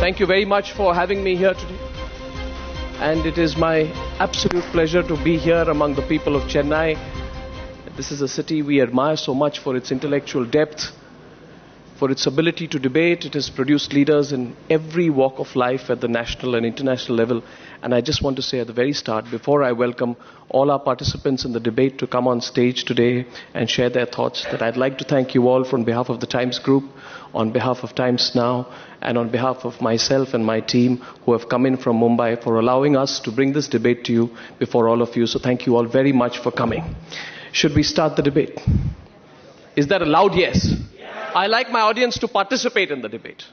Thank you very much for having me here today. And it is my absolute pleasure to be here among the people of Chennai. This is a city we admire so much for its intellectual depth, for its ability to debate. It has produced leaders in every walk of life at the national and international level. And I just want to say at the very start, before I welcome all our participants in the debate to come on stage today and share their thoughts, that I'd like to thank you all on behalf of the Times Group, on behalf of Times Now, and on behalf of myself and my team who have come in from Mumbai for allowing us to bring this debate to you before all of you. So thank you all very much for coming. Should we start the debate? Is that a loud yes? I like my audience to participate in the debate.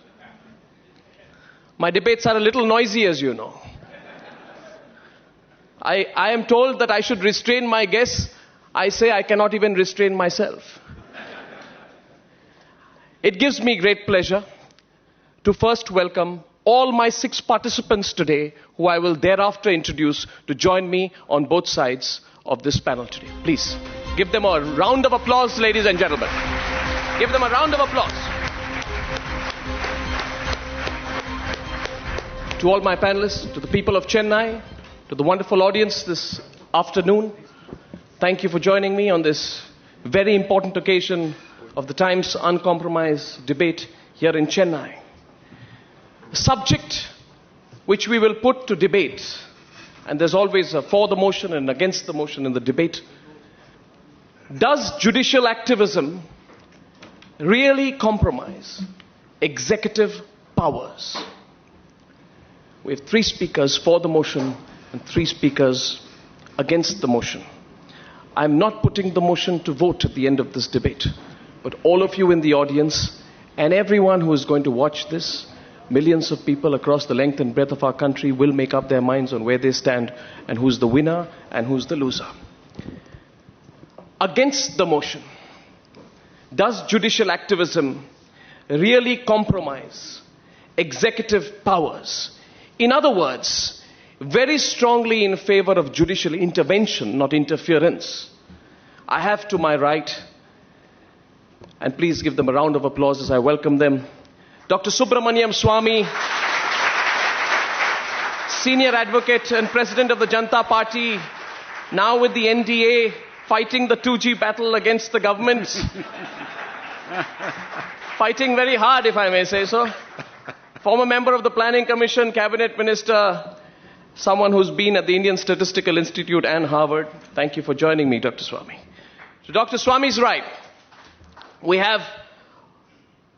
My debates are a little noisy, as you know. I am told that I should restrain my guests. I say I cannot even restrain myself. It gives me great pleasure to first welcome all my 6 participants today, who I will thereafter introduce to join me on both sides of this panel today. Please give them a round of applause, ladies and gentlemen. Give them a round of applause. To all my panelists, to the people of Chennai, to the wonderful audience this afternoon, thank you for joining me on this very important occasion of the Times Uncompromised debate here in Chennai. The subject which we will put to debate, and there's always a for the motion and against the motion in the debate. Does judicial activism really compromise executive powers? We have 3 speakers for the motion and 3 speakers against the motion. I'm not putting the motion to vote at the end of this debate, but all of you in the audience and everyone who is going to watch this, millions of people across the length and breadth of our country, will make up their minds on where they stand and who's the winner and who's the loser. Against the motion, does judicial activism really compromise executive powers? In other words, very strongly in favor of judicial intervention, not interference. I have to my right, and please give them a round of applause as I welcome them, Dr. Subramaniam Swamy, senior advocate and president of the Janata Party, now with the NDA, fighting the 2G battle against the government. Fighting very hard, if I may say so. Former member of the Planning Commission, cabinet minister, someone who's been at the Indian Statistical Institute and Harvard. Thank you for joining me, Dr. Swamy. So Dr. Swamy's right. We have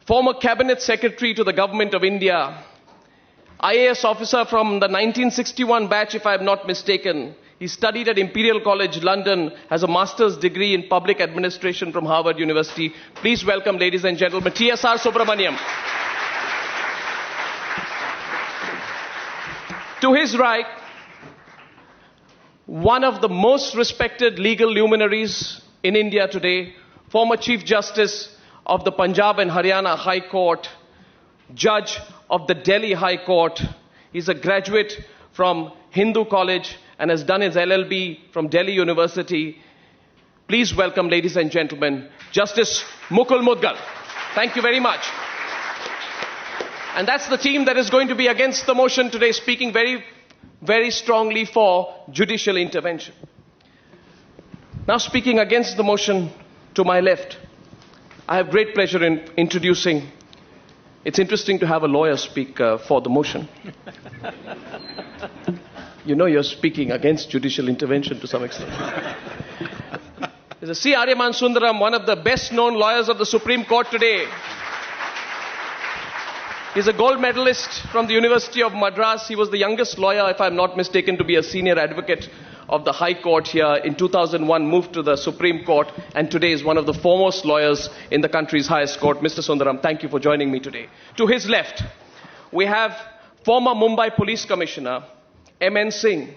former cabinet secretary to the government of India, IAS officer from the 1961 batch, if I am not mistaken. He studied at Imperial College London, has a master's degree in public administration from Harvard University. Please welcome, ladies and gentlemen, TSR Subramaniam. To his right, one of the most respected legal luminaries in India today, former Chief Justice of the Punjab and Haryana High Court, Judge of the Delhi High Court. He's a graduate from Hindu College and has done his LLB from Delhi University. Please welcome, ladies and gentlemen, Justice Mukul Mudgal. Thank you very much. And that's the team that is going to be against the motion today, speaking very, very strongly for judicial intervention. Now, speaking against the motion to my left, I have great pleasure in introducing. It's interesting to have a lawyer speak for the motion. You know you're speaking against judicial intervention to some extent. There's a C. Aryaman Sundaram, one of the best known lawyers of the Supreme Court today. He's a gold medalist from the University of Madras. He was the youngest lawyer, if I'm not mistaken, to be a senior advocate of the High Court here. In 2001, moved to the Supreme Court, and today is one of the foremost lawyers in the country's highest court. Mr. Sundaram, thank you for joining me today. To his left, we have former Mumbai Police Commissioner, M.N. Singh.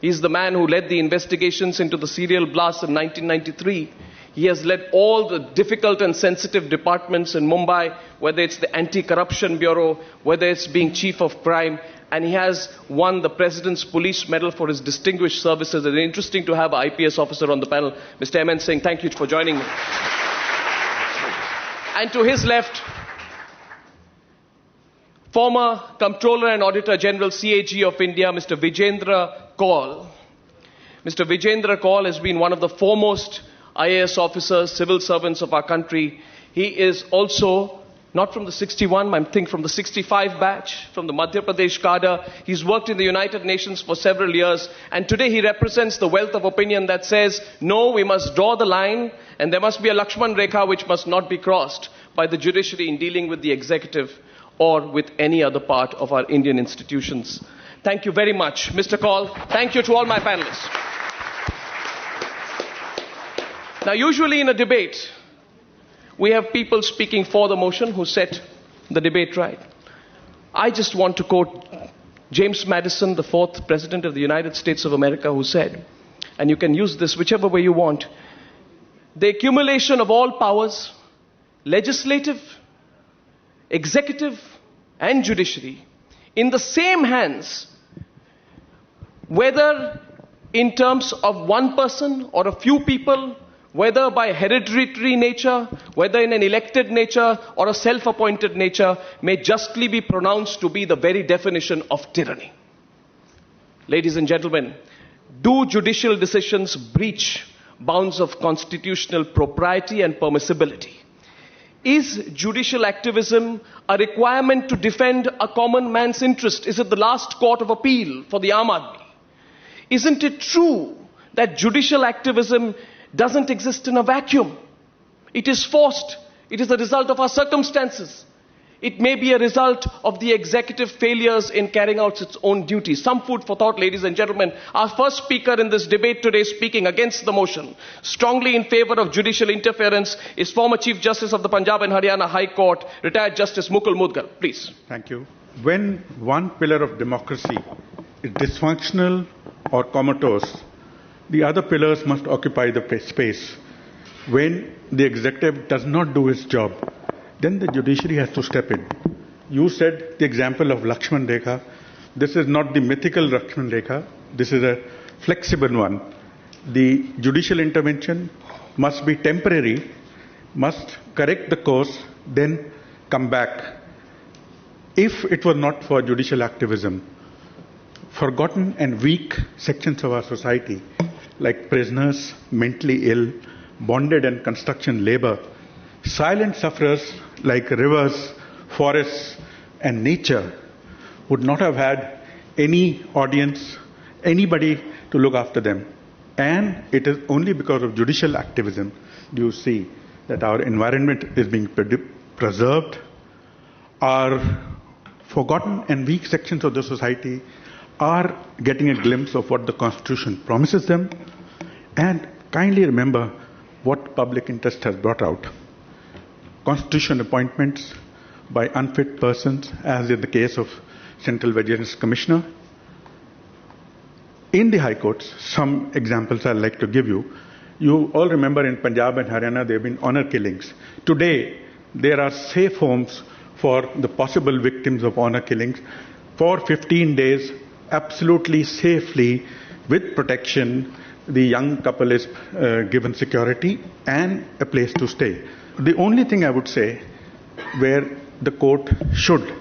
He's the man who led the investigations into the serial blasts in 1993. He has led all the difficult and sensitive departments in Mumbai, whether it's the Anti-Corruption Bureau, whether it's being Chief of Crime, and he has won the President's Police Medal for his distinguished services. It's interesting to have an IPS officer on the panel. Mr. M.N. Singh, thank you for joining me. And to his left, former Comptroller and Auditor General CAG of India, Mr. Vijendra Kaul. Mr. Vijendra Kaul has been one of the foremost IAS officers, civil servants of our country. He is also not from the 61, I think from the 65 batch, from the Madhya Pradesh cadre. He's worked in the United Nations for several years, and today he represents the wealth of opinion that says, no, we must draw the line, and there must be a Lakshman Rekha which must not be crossed by the judiciary in dealing with the executive or with any other part of our Indian institutions. Thank you very much, Mr. Kaul. Thank you to all my panelists. Now, usually in a debate, we have people speaking for the motion who set the debate right. I just want to quote James Madison, the fourth President of the United States of America, who said, and you can use this whichever way you want, the accumulation of all powers, legislative, executive, and judiciary, in the same hands, whether in terms of one person or a few people, whether by hereditary nature, whether in an elected nature or a self-appointed nature, may justly be pronounced to be the very definition of tyranny. Ladies and gentlemen, do judicial decisions breach bounds of constitutional propriety and permissibility? Is judicial activism a requirement to defend a common man's interest? Is it the last court of appeal for the Aam Aadmi? Isn't it true that judicial activism doesn't exist in a vacuum? It is forced. It is the result of our circumstances. It may be a result of the executive failures in carrying out its own duties. Some food for thought, ladies and gentlemen. Our first speaker in this debate today, speaking against the motion, strongly in favor of judicial interference, is former Chief Justice of the Punjab and Haryana High Court, retired Justice Mukul Mudgal. Please. Thank you. When one pillar of democracy is dysfunctional or comatose, the other pillars must occupy the space. When the executive does not do its job, then the judiciary has to step in. You said the example of Lakshman Rekha. This is not the mythical Lakshman Rekha. This is a flexible one. The judicial intervention must be temporary, must correct the course, then come back. If it were not for judicial activism, forgotten and weak sections of our society, like prisoners, mentally ill, bonded and construction labor, silent sufferers like rivers, forests, and nature would not have had any audience, anybody to look after them. And it is only because of judicial activism do you see that our environment is being preserved, our forgotten and weak sections of the society are getting a glimpse of what the Constitution promises them. And kindly remember what public interest has brought out. Constitution appointments by unfit persons, as in the case of Central Vigilance Commissioner. In the High Courts, some examples I'd like to give you. You all remember in Punjab and Haryana there have been honor killings. Today, there are safe homes for the possible victims of honor killings for 15 days, absolutely safely, with protection. The young couple is given security and a place to stay. The only thing I would say where the court should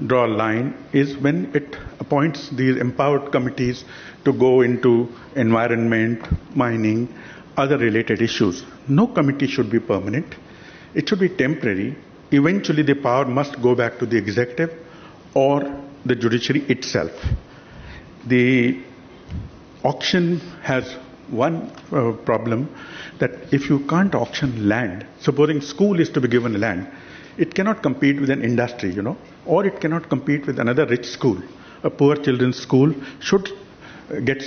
draw a line is when it appoints these empowered committees to go into environment, mining, other related issues. No committee should be permanent. It should be temporary. Eventually the power must go back to the executive or the judiciary itself. The auction has one problem, that if you can't auction land, supposing school is to be given land, it cannot compete with an industry, or it cannot compete with another rich school. A poor children's school should get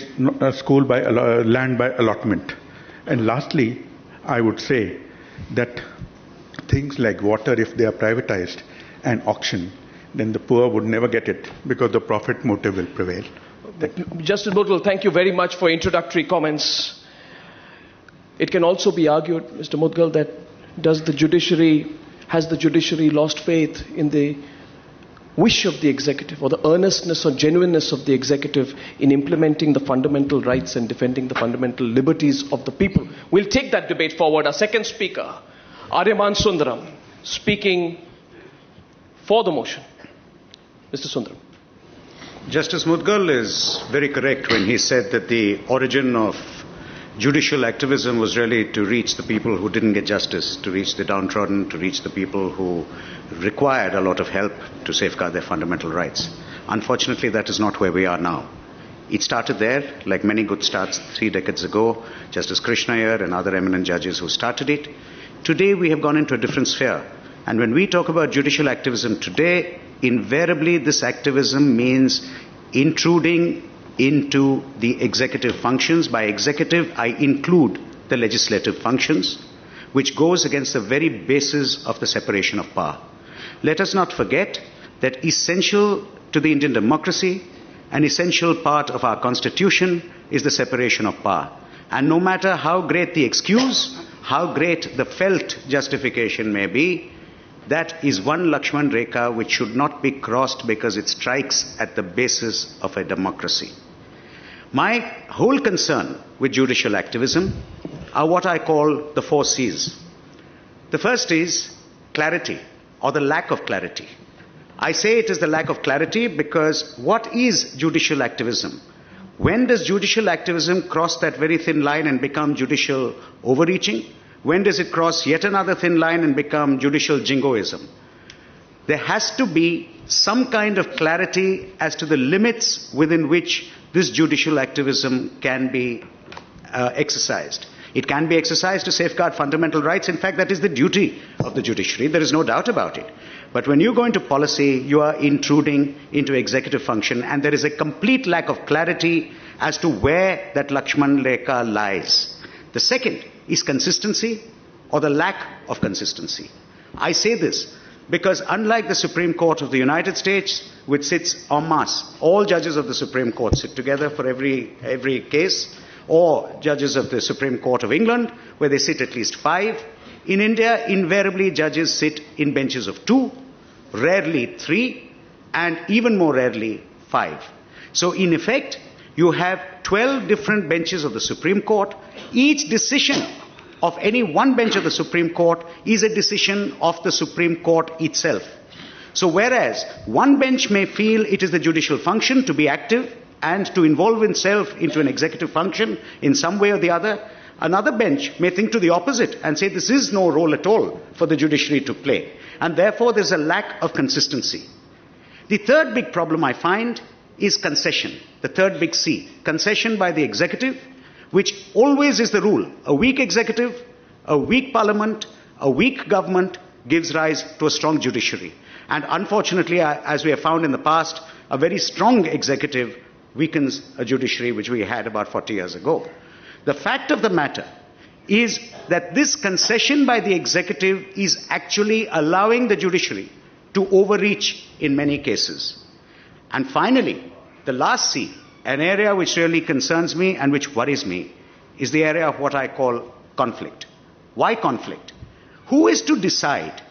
school by land by allotment. And lastly, I would say that things like water, if they are privatized and auctioned, then the poor would never get it because the profit motive will prevail. Justice Mudgal, thank you very much for introductory comments. It can also be argued, Mr. Mudgal, that has the judiciary lost faith in the wish of the executive or the earnestness or genuineness of the executive in implementing the fundamental rights and defending the fundamental liberties of the people? We'll take that debate forward. Our second speaker, Aryaman Sundaram, speaking for the motion. Mr. Sundaram. Justice Mudgal is very correct when he said that the origin of judicial activism was really to reach the people who didn't get justice, to reach the downtrodden, to reach the people who required a lot of help to safeguard their fundamental rights. Unfortunately, that is not where we are now. It started there, like many good starts 3 decades ago, Justice Krishna Iyer and other eminent judges who started it. Today, we have gone into a different sphere. And when we talk about judicial activism today, invariably this activism means intruding into the executive functions. By executive, I include the legislative functions, which goes against the very basis of the separation of power. Let us not forget that essential to the Indian democracy, an essential part of our constitution, is the separation of power. And no matter how great the excuse, how great the felt justification may be, that is one Lakshman Rekha which should not be crossed because it strikes at the basis of a democracy. My whole concern with judicial activism are what I call the 4 C's. The first is clarity, or the lack of clarity. I say it is the lack of clarity because what is judicial activism? When does judicial activism cross that very thin line and become judicial overreaching? When does it cross yet another thin line and become judicial jingoism? There has to be some kind of clarity as to the limits within which this judicial activism can be exercised. It can be exercised to safeguard fundamental rights. In fact, that is the duty of the judiciary. There is no doubt about it. But when you go into policy, you are intruding into executive function, and there is a complete lack of clarity as to where that Lakshman Rekha lies. The second is consistency, or the lack of consistency. I say this because unlike the Supreme Court of the United States, which sits en masse, all judges of the Supreme Court sit together for every case, or judges of the Supreme Court of England, where they sit at least 5. In India, invariably judges sit in benches of 2, rarely 3, and even more rarely 5. So in effect, you have 12 different benches of the Supreme Court. Each decision of any one bench of the Supreme Court is a decision of the Supreme Court itself. So whereas one bench may feel it is the judicial function to be active and to involve itself into an executive function in some way or the other, another bench may think to the opposite and say this is no role at all for the judiciary to play. And therefore there's a lack of consistency. The third big problem I find is concession. The third big C, concession by the executive, which always is the rule. A weak executive, a weak parliament, a weak government gives rise to a strong judiciary. And unfortunately, as we have found in the past, a very strong executive weakens a judiciary which we had about 40 years ago. The fact of the matter is that this concession by the executive is actually allowing the judiciary to overreach in many cases. And finally, the last C, an area which really concerns me and which worries me, is the area of what I call conflict. Why conflict? Who is to decide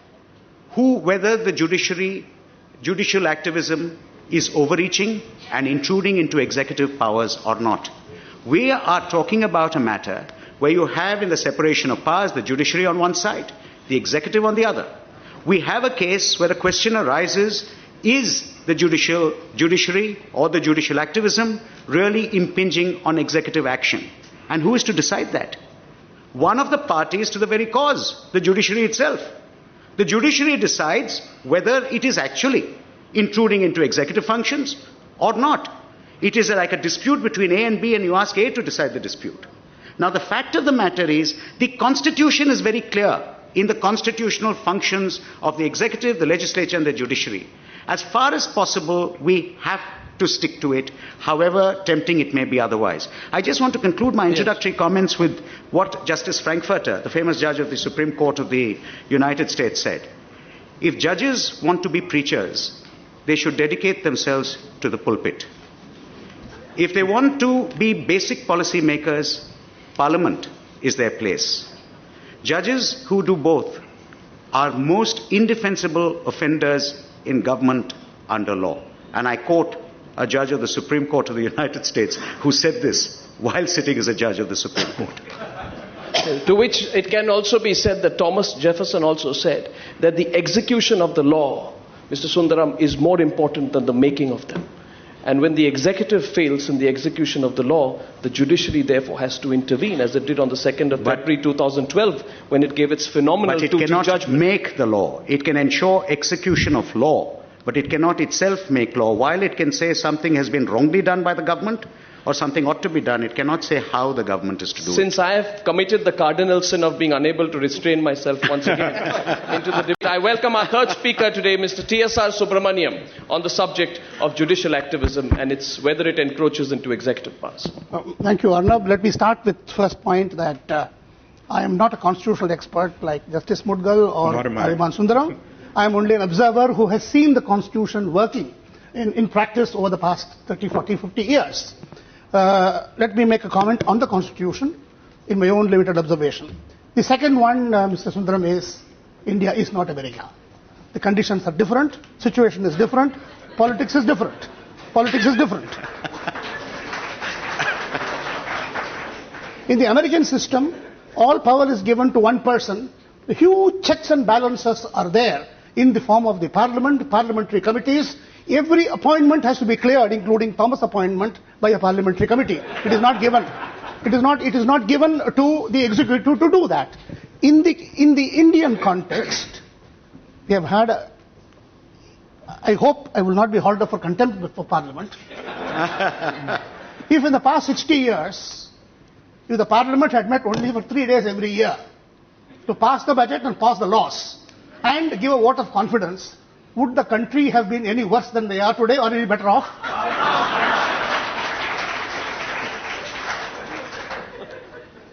whether the judicial activism is overreaching and intruding into executive powers or not? We are talking about a matter where you have in the separation of powers the judiciary on one side, the executive on the other. We have a case where a question arises, is the judiciary or the judicial activism really impinging on executive action? And who is to decide that? One of the parties to the very cause, the judiciary itself. The judiciary decides whether it is actually intruding into executive functions or not. It is like a dispute between A and B, and you ask A to decide the dispute. Now, the fact of the matter is, the Constitution is very clear in the constitutional functions of the executive, the legislature, and the judiciary. As far as possible, we have to stick to it, however tempting it may be otherwise. I just want to conclude my introductory comments with what Justice Frankfurter, the famous judge of the Supreme Court of the United States, said. If judges want to be preachers, they should dedicate themselves to the pulpit. If they want to be basic policy makers, Parliament is their place. Judges who do both are most indefensible offenders in government under law. And I quote a judge of the Supreme Court of the United States who said this while sitting as a judge of the Supreme Court. To which it can also be said that Thomas Jefferson also said that the execution of the law Mr. Sundaram, is more important than the making of them. And when the executive fails in the execution of the law, the judiciary therefore has to intervene, as it did on the 2nd of February 2012, when it gave its phenomenal But it cannot judgment. make the law. It can ensure execution of law, but it cannot itself make law. While it can say something has been wrongly done by the government, or something ought to be done, it cannot say how the government is to do it. Since I have committed the cardinal sin of being unable to restrain myself once again into the debate, I welcome our third speaker today, Mr. T.S.R. Subramaniam, on the subject of judicial activism and whether it encroaches into executive powers. Thank you, Arnab. Let me start with the first point that I am not a constitutional expert like Justice Mudgal or Ariman Sundaram. I am only an observer who has seen the Constitution working in practice over the past 30, 40, 50 years. Let me make a comment on the Constitution in my own limited observation. The second one, Mr. Sundaram, is India is not America. The conditions are different, situation is different, politics is different. Politics is different. In the American system, all power is given to one person. The huge checks and balances are there in the form of the parliament, parliamentary committees. Every appointment has to be cleared, including Thomas' appointment, by a parliamentary committee. It is not given. It is not given to the executive to do that. In the Indian context, we have had I hope I will not be hauled up for contempt for Parliament. If in the past 60 years, if the Parliament had met only for 3 days every year to pass the budget and pass the laws and give a vote of confidence, would the country have been any worse than they are today or any better off?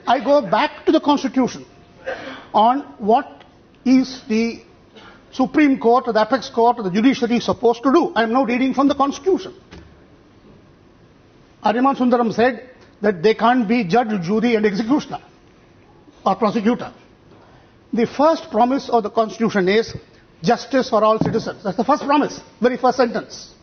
I go back to the Constitution on what is the Supreme Court or the Apex Court or the judiciary supposed to do. I am now reading from the Constitution. Ariman Sundaram said that they can't be judge, jury and executioner or prosecutor. The first promise of the Constitution is justice for all citizens. That's the first promise, very first sentence.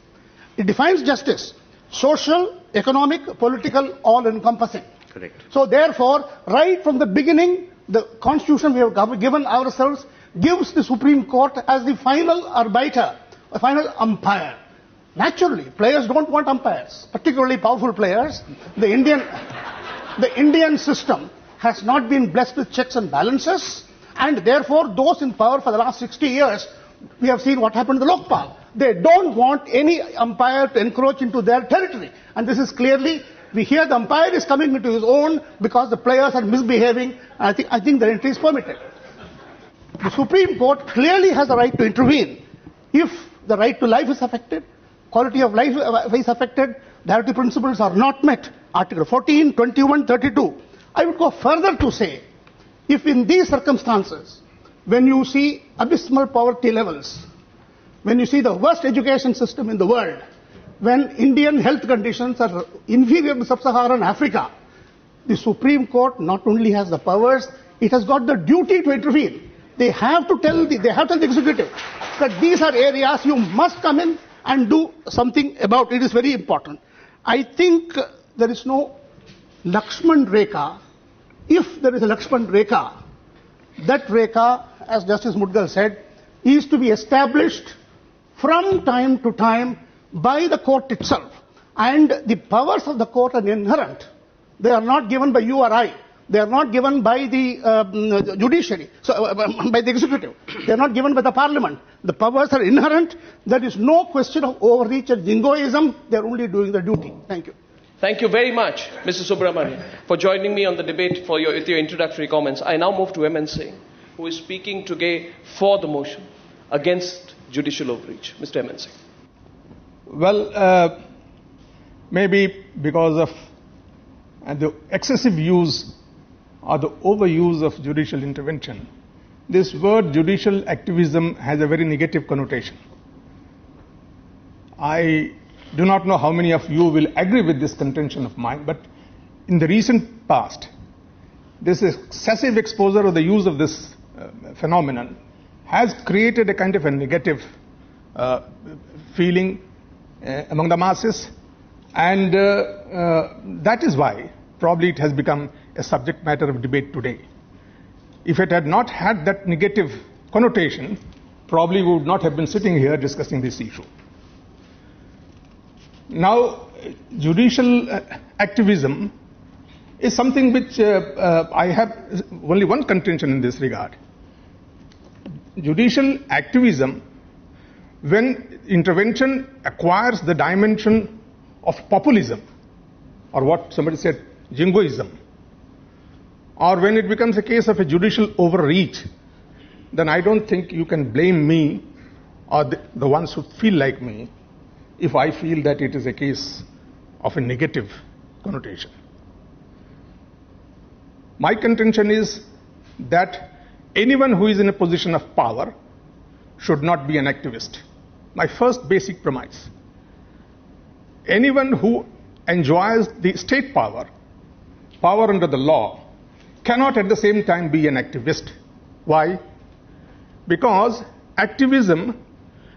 It defines justice: social, economic, political, all-encompassing. Correct. So therefore, right from the beginning, the Constitution we have given ourselves gives the Supreme Court as the final arbiter, a final umpire. Naturally, players don't want umpires, particularly powerful players. The Indian system has not been blessed with checks and balances, and therefore those in power for the last 60 years, we have seen what happened to the Lokpal. They don't want any umpire to encroach into their territory. And this is clearly, we hear the umpire is coming into his own because the players are misbehaving. I think the entry is permitted. The Supreme Court clearly has the right to intervene if the right to life is affected, quality of life is affected, directive principles are not met. Article 14, 21, 32. I would go further to say, if in these circumstances, when you see abysmal poverty levels, when you see the worst education system in the world, when Indian health conditions are inferior to sub-Saharan Africa, the Supreme Court not only has the powers, it has got the duty to intervene. They have to tell the executive that these are areas you must come in and do something about. It is very important. I think there is no Lakshman Rekha. If there is a Lakshman Rekha, that Rekha, as Justice Mudgal said, is to be established from time to time by the court itself. And the powers of the court are inherent. They are not given by you or I. They are not given by the judiciary, by the executive. They are not given by the parliament. The powers are inherent. There is no question of overreach and jingoism. They are only doing their duty. Thank you. Thank you very much, Mr. Subramanian, for joining me on the debate with your introductory comments. I now move to M.N. Singh, who is speaking today for the motion against judicial overreach. Mr. M.N. Singh. Well, maybe because of the excessive use or the overuse of judicial intervention, this word judicial activism has a very negative connotation. I do not know how many of you will agree with this contention of mine, but in the recent past, this excessive exposure or the use of this phenomenon has created a kind of a negative feeling among the masses, and that is why probably it has become a subject matter of debate today. If it had not had that negative connotation, probably we would not have been sitting here discussing this issue. Now, judicial activism is something which I have only one contention in this regard. Judicial activism, when intervention acquires the dimension of populism, or what somebody said, jingoism, or when it becomes a case of a judicial overreach, then I don't think you can blame me or the ones who feel like me if I feel that it is a case of a negative connotation. My contention is that anyone who is in a position of power should not be an activist. My first basic premise. Anyone who enjoys the state power, power under the law, cannot at the same time be an activist. Why? Because activism,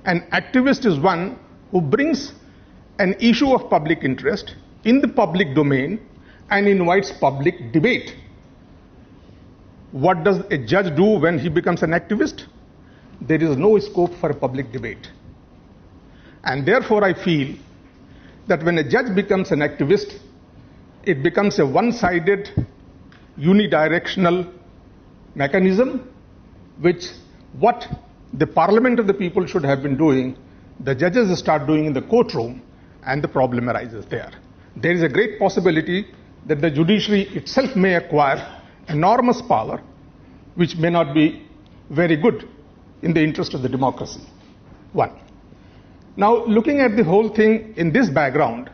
an activist is one who brings an issue of public interest in the public domain and invites public debate. What does a judge do when he becomes an activist? There is no scope for a public debate. And therefore I feel that when a judge becomes an activist, it becomes a one-sided, unidirectional mechanism, which what the parliament of the people should have been doing, the judges start doing in the courtroom, and the problem arises there. There is a great possibility that the judiciary itself may acquire enormous power, which may not be very good in the interest of the democracy. One. Now, looking at the whole thing in this background,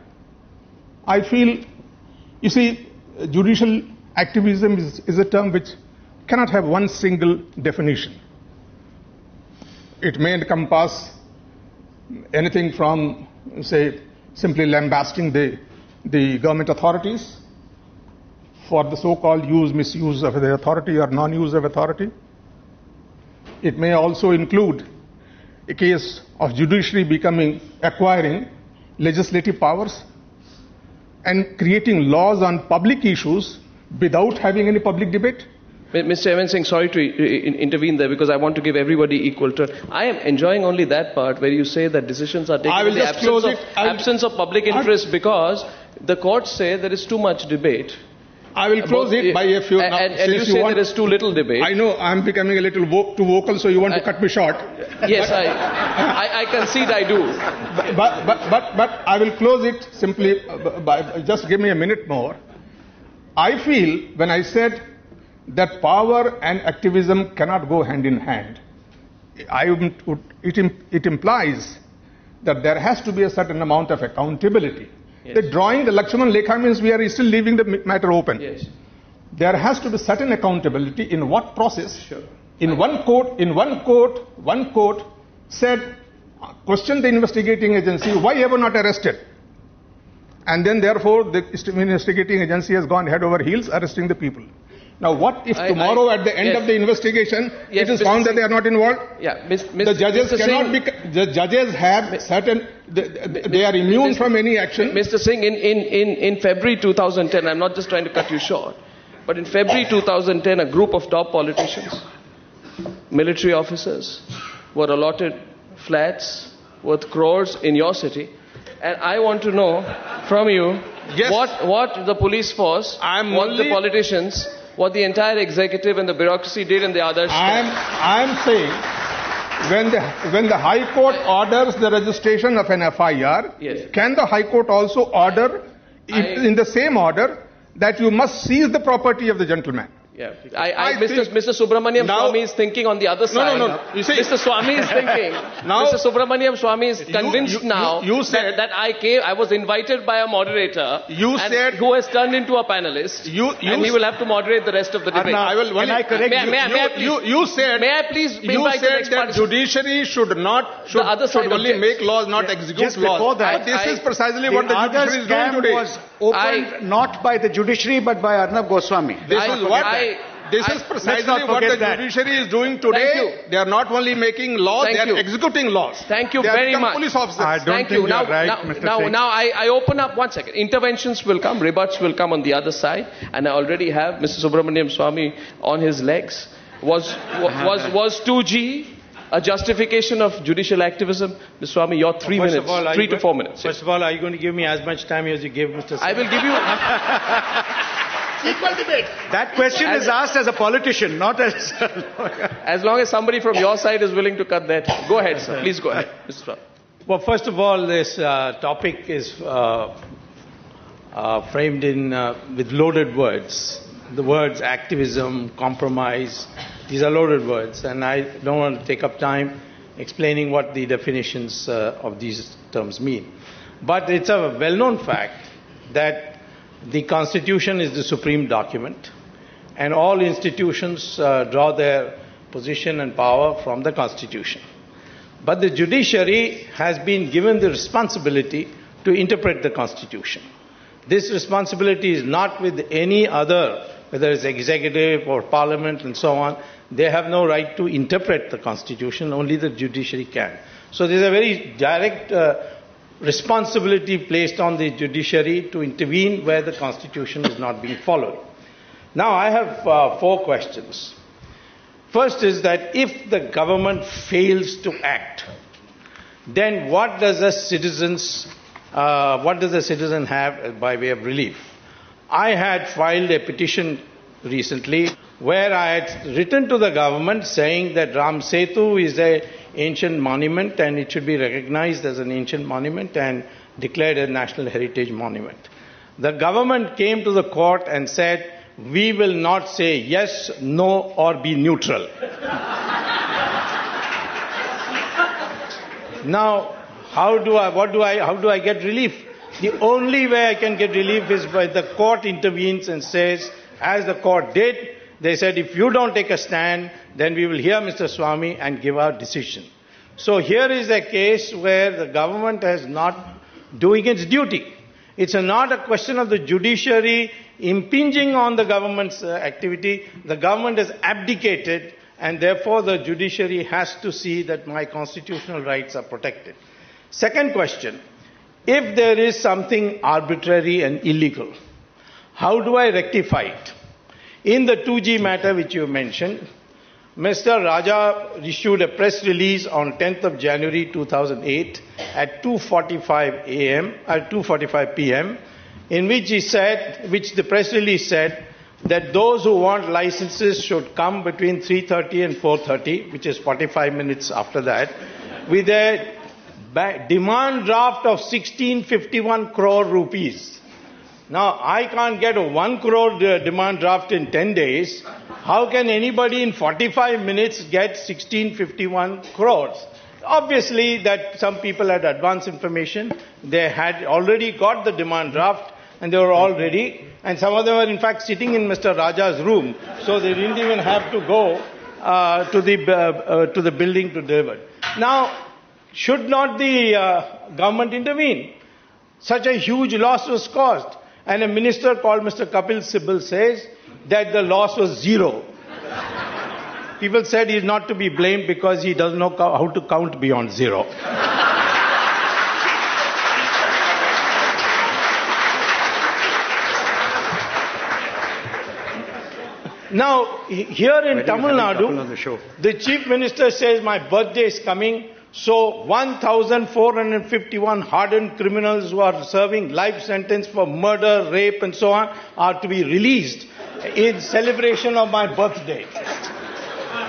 I feel, you see, judicial activism is a term which cannot have one single definition. It may encompass anything from, say, simply lambasting the government authorities for the so-called misuse of the authority or non-use of authority. It may also include a case of judiciary acquiring legislative powers and creating laws on public issues without having any public debate. Mr. Evan Singh, sorry to intervene there because I want to give everybody equal turn. I am enjoying only that part where you say that decisions are taken in the absence of public interest because the courts say there is too much debate. I will close it by a few... And you say there is too little debate. I know I'm becoming a little too vocal, so you want to cut me short. Yes, I concede I do. But I will close it simply by... Just give me a minute more. I feel, when I said that power and activism cannot go hand in hand, it implies that there has to be a certain amount of accountability. Yes. The drawing the Lakshman Lekha means we are still leaving the matter open. Yes. There has to be certain accountability in what process. Sure. One court said, question the investigating agency, why ever not arrested? And then therefore the investigating agency has gone head over heels arresting the people. Now what if tomorrow at the end of the investigation it is found that they are not involved? Yeah, the judges cannot be, the judges have certain, they are immune from any action. Mr. Singh, in February 2010, I'm not just trying to cut you short, but in February 2010 a group of top politicians, military officers, were allotted flats worth crores in your city. And I want to know from you what the police force, the politicians, what the entire executive and the bureaucracy did in the others. I am saying, when the High Court orders the registration of an FIR, yes, can the High Court also order, in the same order, that you must seize the property of the gentleman? Yeah, Mr. Subramaniam Swamy is thinking on the other side. No. You see, Mr. Swamy is thinking. Now, Mr. Subramaniam Swamy is convinced you said that I was invited by a moderator who has turned into a panelist, and he will have to moderate the rest of the debate. Can I correct you? You said that judiciary should only make laws, not execute laws. But this is precisely what the judiciary is doing today. Was opened not by the judiciary but by Arnab Goswami. This is precisely what the judiciary is doing today. They are not only making laws, they are executing laws. Thank you very much. Police officers. I don't think you are right, Mr. Singh. Now I open up, one second. Interventions will come, rebuts will come on the other side, and I already have Mr. Subramaniam Swamy on his legs. Was 2G a justification of judicial activism. Mr. Swami, your 3 First minutes, of all, 3 to 4 minutes. First of all, are you going to give me as much time as you gave Mr. I will give you. Equal debate. That question is asked as a politician, not as a lawyer. As long as somebody from your side is willing to cut that. Go ahead, sir. Please go ahead, Mr. Swami. Well, first of all, this topic is framed in with loaded words. The words activism, compromise, these are loaded words, and I don't want to take up time explaining what the definitions of these terms mean. But it's a well-known fact that the Constitution is the supreme document, and all institutions draw their position and power from the Constitution. But the judiciary has been given the responsibility to interpret the Constitution. This responsibility is not with any other, whether it's executive or parliament and so on. They have no right to interpret the Constitution, only the judiciary can. So there's a very direct responsibility placed on the judiciary to intervene where the Constitution is not being followed. Now I have 4 questions. First is that if the government fails to act, then what does a citizen have by way of relief? I had filed a petition recently where I had written to the government saying that Ram Setu is an ancient monument and it should be recognized as an ancient monument and declared a national heritage monument. The government came to the court and said, we will not say yes, no, or be neutral. Now, how do I get relief? The only way I can get relief is when the court intervenes and says, as the court did, they said, if you don't take a stand, then we will hear Mr. Swami and give our decision. So here is a case where the government is not doing its duty. It's not a question of the judiciary impinging on the government's activity. The government has abdicated, and therefore the judiciary has to see that my constitutional rights are protected. Second question, if there is something arbitrary and illegal, how do I rectify it? In the 2G matter which you mentioned, Mr. Raja issued a press release on 10th of January 2008 at 2:45 p.m. in which the press release said that those who want licenses should come between 3:30 and 4:30, which is 45 minutes after that, with a demand draft of 1651 crore rupees. Now, I can't get a 1 crore demand draft in 10 days. How can anybody in 45 minutes get 1651 crores? Obviously, that some people had advance information. They had already got the demand draft and they were all ready. And some of them were in fact sitting in Mr. Raja's room. So they didn't even have to go to the building to deliver. Now, should not the government intervene? Such a huge loss was caused. And a minister called Mr. Kapil Sibal says that the loss was 0. People said he is not to be blamed because he doesn't know how to count beyond 0. Now, here in Tamil Nadu, the chief minister says my birthday is coming. So 1,451 hardened criminals who are serving life sentence for murder, rape and so on are to be released in celebration of my birthday.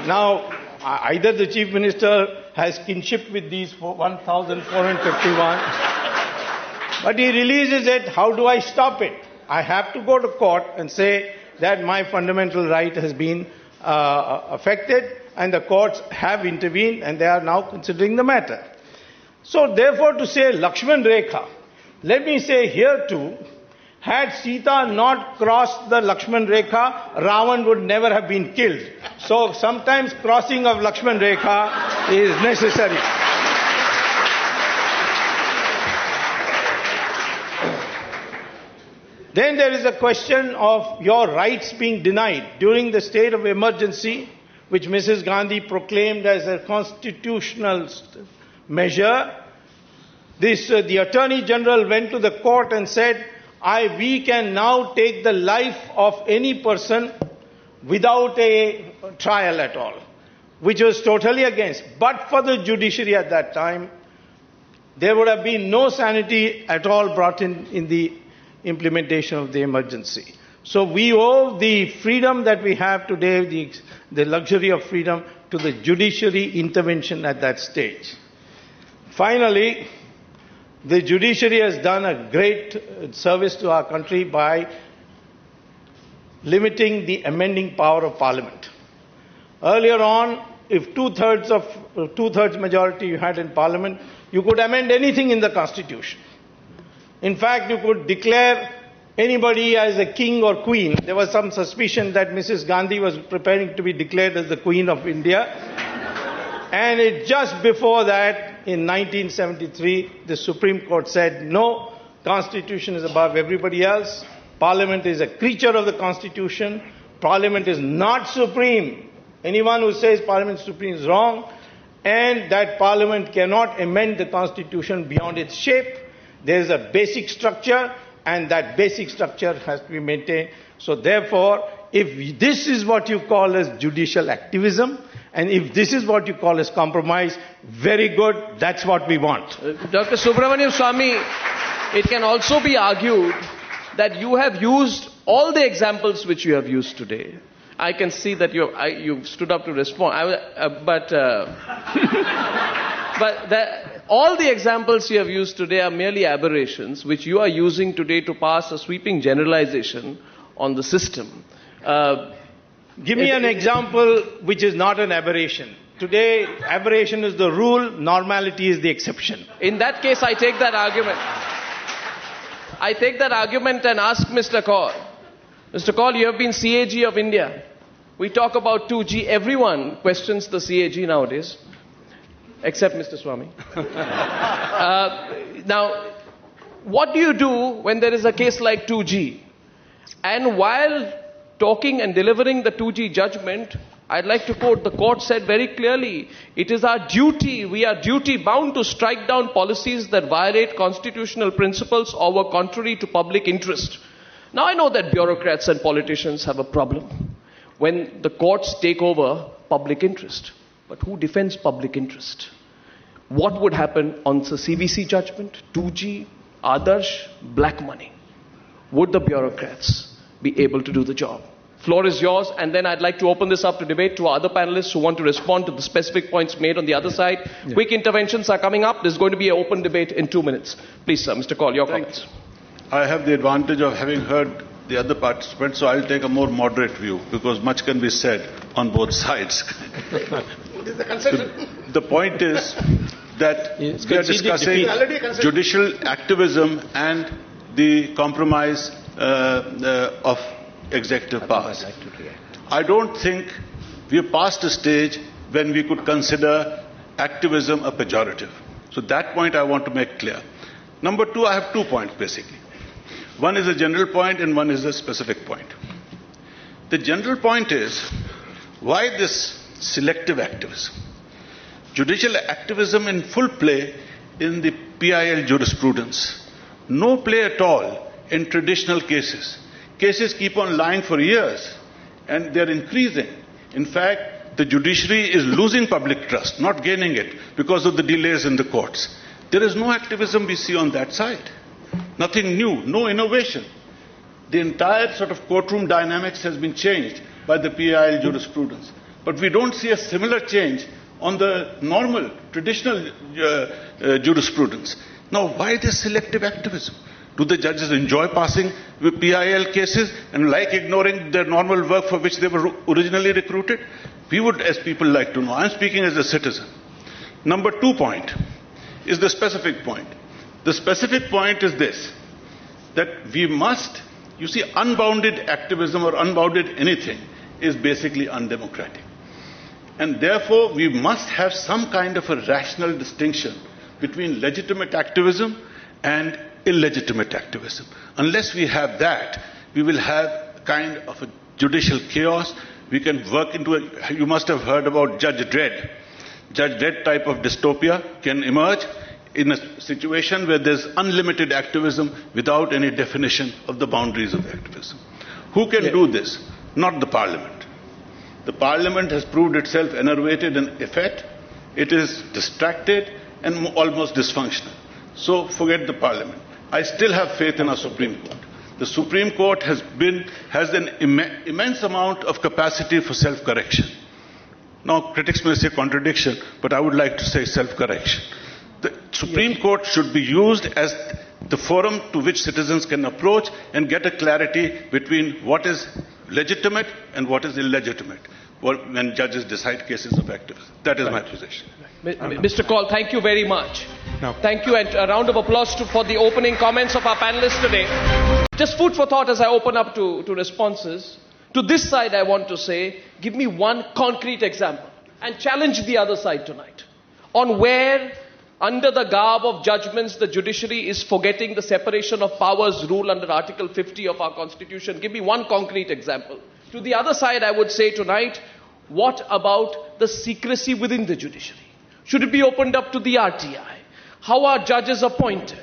Now, either the chief minister has kinship with these 1,451, but he releases it. How do I stop it? I have to go to court and say that my fundamental right has been affected. And the courts have intervened and they are now considering the matter. So therefore to say Lakshman Rekha, let me say here too, had Sita not crossed the Lakshman Rekha, Ravan would never have been killed. So sometimes crossing of Lakshman Rekha is necessary. Then there is a question of your rights being denied during the state of emergency, which Mrs. Gandhi proclaimed as a constitutional measure. The Attorney General went to the court and said, we can now take the life of any person without a trial at all. which was totally against. But for the judiciary at that time, there would have been no sanity at all brought in the implementation of the emergency. So we owe the freedom that we have today, the luxury of freedom, to the judiciary intervention at that stage. Finally, the judiciary has done a great service to our country by limiting the amending power of Parliament. Earlier on, if two-thirds majority you had in Parliament, you could amend anything in the Constitution. In fact, you could declare anybody as a king or queen. There was some suspicion that Mrs. Gandhi was preparing to be declared as the Queen of India. And just before that, in 1973, the Supreme Court said, no, Constitution is above everybody else. Parliament is a creature of the Constitution. Parliament is not supreme. Anyone who says Parliament is supreme is wrong. And that Parliament cannot amend the Constitution beyond its shape. There is a basic structure, and that basic structure has to be maintained. So therefore, if this is what you call as judicial activism, and if this is what you call as compromise, very good, that's what we want. Dr. Subramanian Swamy, it can also be argued that you have used all the examples which you have used today. I can see that you stood up to respond, but all the examples you have used today are merely aberrations, which you are using today to pass a sweeping generalization on the system. Give me an example which is not an aberration. Today, aberration is the rule, normality is the exception. In that case, I take that argument and ask Mr. Kaur. Mr. Kaur, you have been CAG of India. We talk about 2G. Everyone questions the CAG nowadays, except Mr. Swamy. Now, what do you do when there is a case like 2G? And while talking and delivering the 2G judgment, I'd like to quote, the court said very clearly, it is our duty, we are duty bound to strike down policies that violate constitutional principles or were contrary to public interest. Now I know that bureaucrats and politicians have a problem when the courts take over public interest. But who defends public interest? What would happen on the CVC judgment, 2G, Adarsh, black money? Would the bureaucrats be able to do the job? Floor is yours, and then I'd like to open this up to debate to our other panelists who want to respond to the specific points made on the other side. Yeah. Quick interventions are coming up. There's going to be an open debate in 2 minutes. Please, sir, Mr. Kaul, your comments. I have the advantage of having heard the other participants, so I'll take a more moderate view, because much can be said on both sides. The point is that we are discussing judicial activism and the compromise of executive powers. I don't think we have passed a stage when we could consider activism a pejorative. So that point I want to make clear. Number two, I have 2 points basically. One is a general point and one is a specific point. The general point is, why this selective activism? Judicial activism in full play in the PIL jurisprudence. No play at all in traditional cases. Cases keep on lying for years and they're increasing. In fact, the judiciary is losing public trust, not gaining it, because of the delays in the courts. There is no activism we see on that side. Nothing new, no innovation. The entire sort of courtroom dynamics has been changed by the PIL jurisprudence. But we don't see a similar change on the normal, traditional jurisprudence. Now, why this selective activism? Do the judges enjoy passing with PIL cases and like ignoring their normal work for which they were originally recruited? We would, as people, like to know. I'm speaking as a citizen. Number 2 point is the specific point. The specific point is this, that we must, you see, unbounded activism or unbounded anything is basically undemocratic. And therefore, we must have some kind of a rational distinction between legitimate activism and illegitimate activism. Unless we have that, we will have a kind of a judicial chaos. We can work into a, you must have heard about Judge Dredd. Judge Dredd type of dystopia can emerge in a situation where there's unlimited activism without any definition of the boundaries of activism. Who can do this? Not the Parliament. The Parliament has proved itself enervated in effect. It is distracted and almost dysfunctional. So forget the Parliament. I still have faith in our Supreme Court. The Supreme Court has an immense amount of capacity for self-correction. Now, critics may say contradiction, but I would like to say self-correction. The Supreme Court should be used as the forum to which citizens can approach and get a clarity between what is legitimate and what is illegitimate when judges decide cases of activism. That is my position. Mr. Kaul, thank you very much. No. Thank you, and a round of applause for the opening comments of our panelists today. Just food for thought as I open up to responses. To this side, I want to say, give me one concrete example and challenge the other side tonight on where, under the garb of judgments, the judiciary is forgetting the separation of powers rule under Article 50 of our Constitution. Give me one concrete example. To the other side, I would say tonight, what about the secrecy within the judiciary? Should it be opened up to the RTI? How are judges appointed?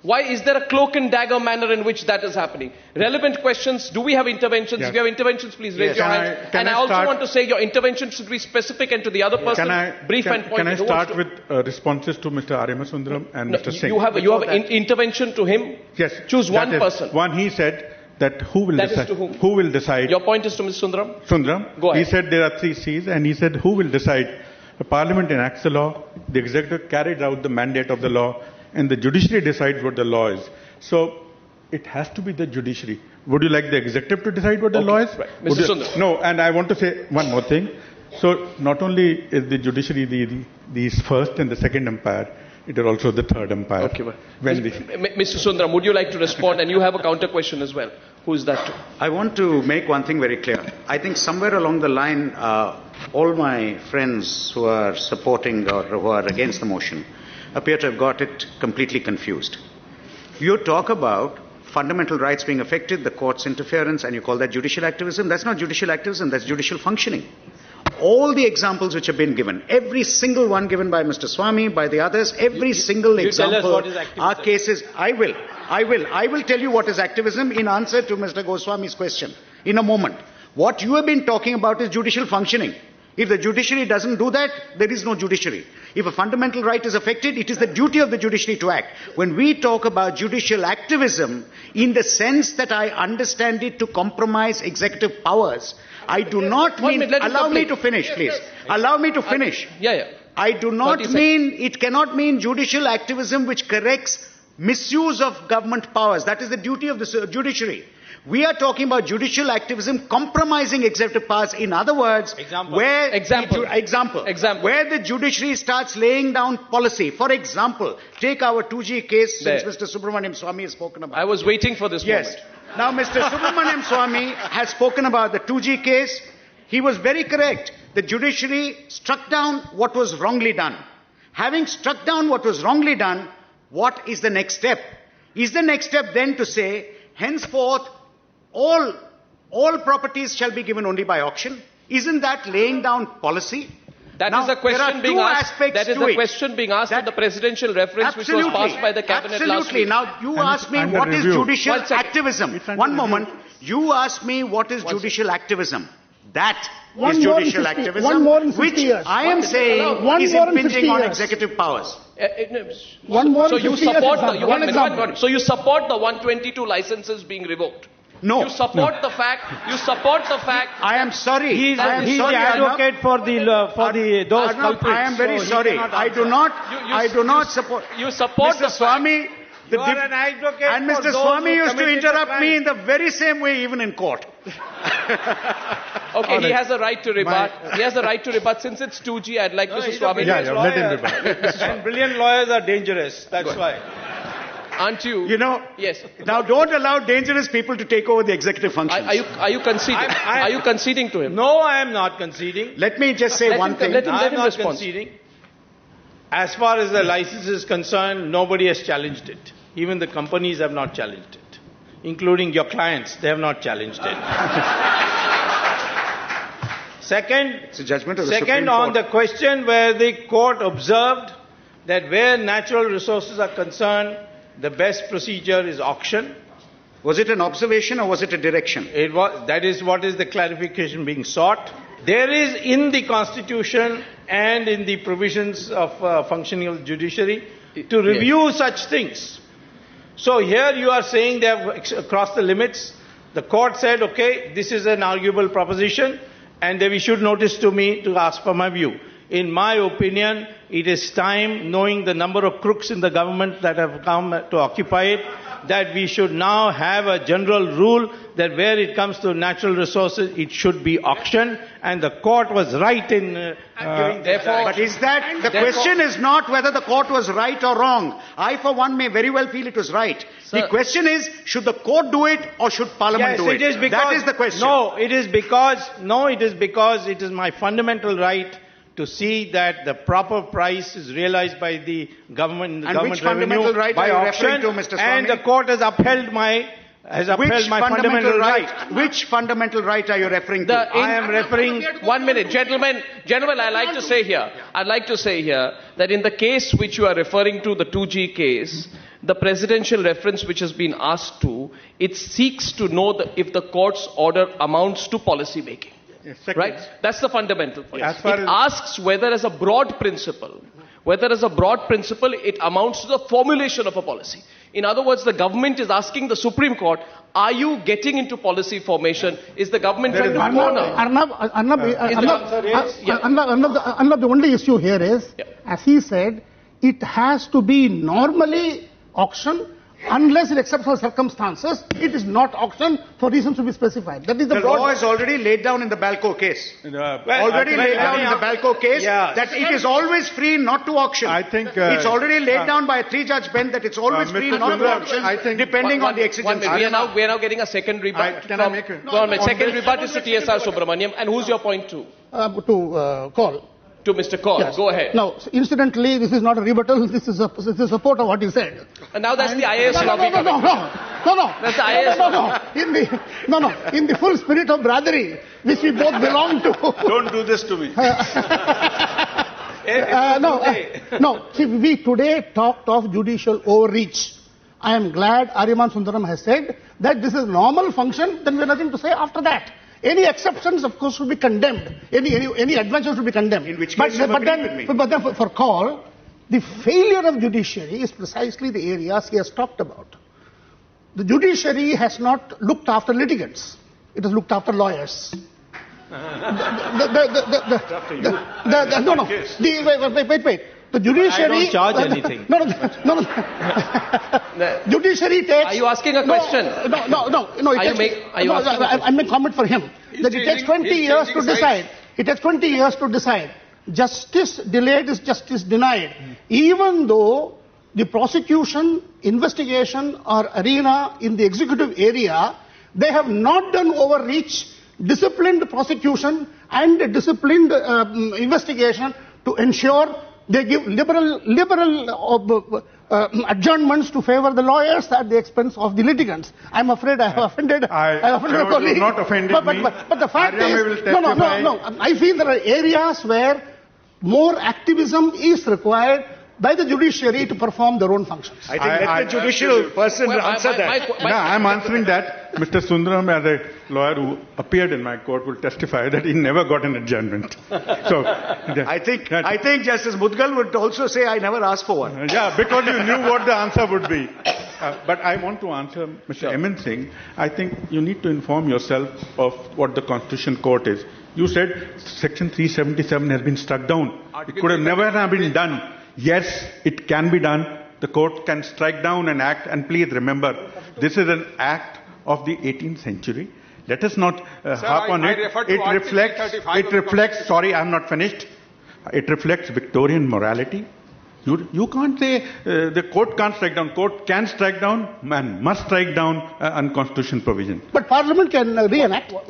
Why is there a cloak and dagger manner in which that is happening? Relevant questions. Do we have interventions? Yes. If you have interventions, please raise your hand. And I also want to say your intervention should be specific and to the other person, brief and pointed. Can I start with responses to Mr. Aryasundaram and Mr. Singh? You have intervention to him? Yes. Choose one person. One, he said that who will decide? Is to whom? Who will decide? Your point is to Mr. Sundaram? Sundaram. Go ahead. He said there are 3 C's, and he said who will decide? The Parliament enacts the law, the executive carries out the mandate of the law, and the judiciary decides what the law is. So it has to be the judiciary. Would you like the executive to decide what the law is? Right. Mr. Sundaram. No, and I want to say one more thing. So not only is the judiciary the first and the second umpire, it is also the third umpire. Okay, Mr. Sundaram, would you like to respond? And you have a counter question as well. Who is that to? I want to make one thing very clear. I think somewhere along the line, all my friends who are supporting or who are against the motion appear to have got it completely confused. You talk about fundamental rights being affected, the court's interference, and you call that judicial activism. That's not judicial activism, that's judicial functioning. All the examples which have been given, every single one given by Mr. Swamy, by the others, every single example are cases. I will tell you what is activism in answer to Mr. Goswami's question in a moment. What you have been talking about is judicial functioning. If the judiciary doesn't do that, there is no judiciary. If a fundamental right is affected, it is the duty of the judiciary to act. When we talk about judicial activism, in the sense that I understand it to compromise executive powers, I do not mean... Allow me to finish, please. Allow me to finish. I do not mean... It cannot mean judicial activism which corrects misuse of government powers. That is the duty of the judiciary. We are talking about judicial activism compromising executive powers. In other words, where the judiciary starts laying down policy. For example, take our 2G case since Mr. Subramaniam Swamy has spoken about. I was waiting for this moment. Now, Mr. Subramaniam Swamy has spoken about the 2G case. He was very correct. The judiciary struck down what was wrongly done. Having struck down what was wrongly done, what is the next step? Is the next step then to say, henceforth, all properties shall be given only by auction? Isn't that laying down policy? That is a question being asked. That is a question being asked in the presidential reference which was passed by the cabinet last week. Now you ask me what is judicial activism. One moment. You ask me what is judicial activism. That is judicial activism, which I am saying is impinging on executive powers. So you support the 122 licenses being revoked. No. You support the fact. I am sorry. He's the advocate for those culprits. I am very sorry. I do not support. You support Mr. Swamy. You are an advocate and Mr. Swamy used to interrupt me in the very same way, even in court. Okay, he has a right to rebut. He has a right to rebut. Since it's 2G, I'd like Mr. Swamy to let him rebut. And brilliant lawyers are dangerous. That's why. Aren't you? Yes. Now don't allow dangerous people to take over the executive functions. Are you conceding? Are you conceding to him? No, I am not conceding. Let me just say one thing. I am not conceding. As far as the license is concerned, nobody has challenged it. Even the companies have not challenged it. Including your clients, they have not challenged it. Second, it's a judgment of the Supreme Court. On the question where the court observed that where natural resources are concerned, the best procedure is auction. Was it an observation or was it a direction? That is what is the clarification being sought. There is in the Constitution and in the provisions of functioning of the judiciary to review such things. So here you are saying they have crossed the limits. The court said, okay, this is an arguable proposition, and they issued notice to me to ask for my view. In my opinion, it is time, knowing the number of crooks in the government that have come to occupy it, that we should now have a general rule that where it comes to natural resources, it should be auctioned, and the court was right in giving therefore. But is that the question is not whether the court was right or wrong. I, for one, may very well feel it was right. Sir, the question is, should the court do it or should Parliament do it? Is because, that is the question. No, it is because it is my fundamental right to see that the proper price is realized by the government, the government which fundamental right by are you auction, referring to, Mr. Swami? And the court has upheld my fundamental right. Which fundamental right are you referring to? I am referring... 1 minute. Gentlemen, I'd like to say here that in the case which you are referring to, the 2G case, the presidential reference which has been asked to, it seeks to know if the court's order amounts to policy making. Yes, right? That's the fundamental point. It asks whether as a broad principle, it amounts to the formulation of a policy. In other words, the government is asking the Supreme Court, are you getting into policy formation? Is the government trying to corner? Arnab, the only issue here is, as he said, it has to be normally auctioned. Unless in exceptional circumstances, it is not auctioned for reasons to be specified. That is the law is already laid down in the Balco case. Already laid down in the Balco case that it is always free not to auction. I think it's already laid down by a 3-judge bench that it's always free not to auction, depending on the exigency. We are now getting a second rebut. Second rebut is to T.S.R. Subramaniam. And who's your point to? To Call. To Mr. Kaul. Yes. Go ahead. Now, incidentally, this is not a rebuttal. This is a support of what he said. And now that's the IAS lobby coming. No. That's the IAS. No. In the full spirit of brotherly, which we both belong to. Don't do this to me. No. See, we today talked of judicial overreach. I am glad Aryaman Sundaram has said that this is normal function. Then we have nothing to say after that. Any exceptions, of course, should be condemned. Any adventures should be condemned. In which case but then for Kaul, the failure of judiciary is precisely the areas he has talked about. The judiciary has not looked after litigants. It has looked after lawyers. Wait. The judiciary... I don't charge anything. No. Judiciary takes... Are you asking a question? No. I make comment for him. That it takes 20 years to decide. It takes 20 years to decide. Justice delayed is justice denied. Even though the prosecution, investigation or arena in the executive area, they have not done overreach, disciplined prosecution and disciplined investigation to ensure they give liberal adjournments to favor the lawyers at the expense of the litigants. I'm afraid I have offended. I offended a colleague. Not offended me. But the fact is, no. I feel there are areas where more activism is required by the judiciary to perform their own functions. I think let the judicial person answer that. I'm answering that. Mr. Sundaram, as a lawyer who appeared in my court, will testify that he never got an adjournment. So, I think Justice Mudgal would also say, I never asked for one. Because you knew what the answer would be. But I want to answer Mr. Emin Singh. I think you need to inform yourself of what the Constitution Court is. You said Section 377 has been struck down. It could have never have been done. Yes, it can be done. The court can strike down an act, and please remember, this is an act of the 18th century. Let us not harp on it. It reflects, sorry, I'm not finished. It reflects Victorian morality. You can't say the court can't strike down. Court can strike down and must strike down unconstitutional provision. But Parliament can reenact. No.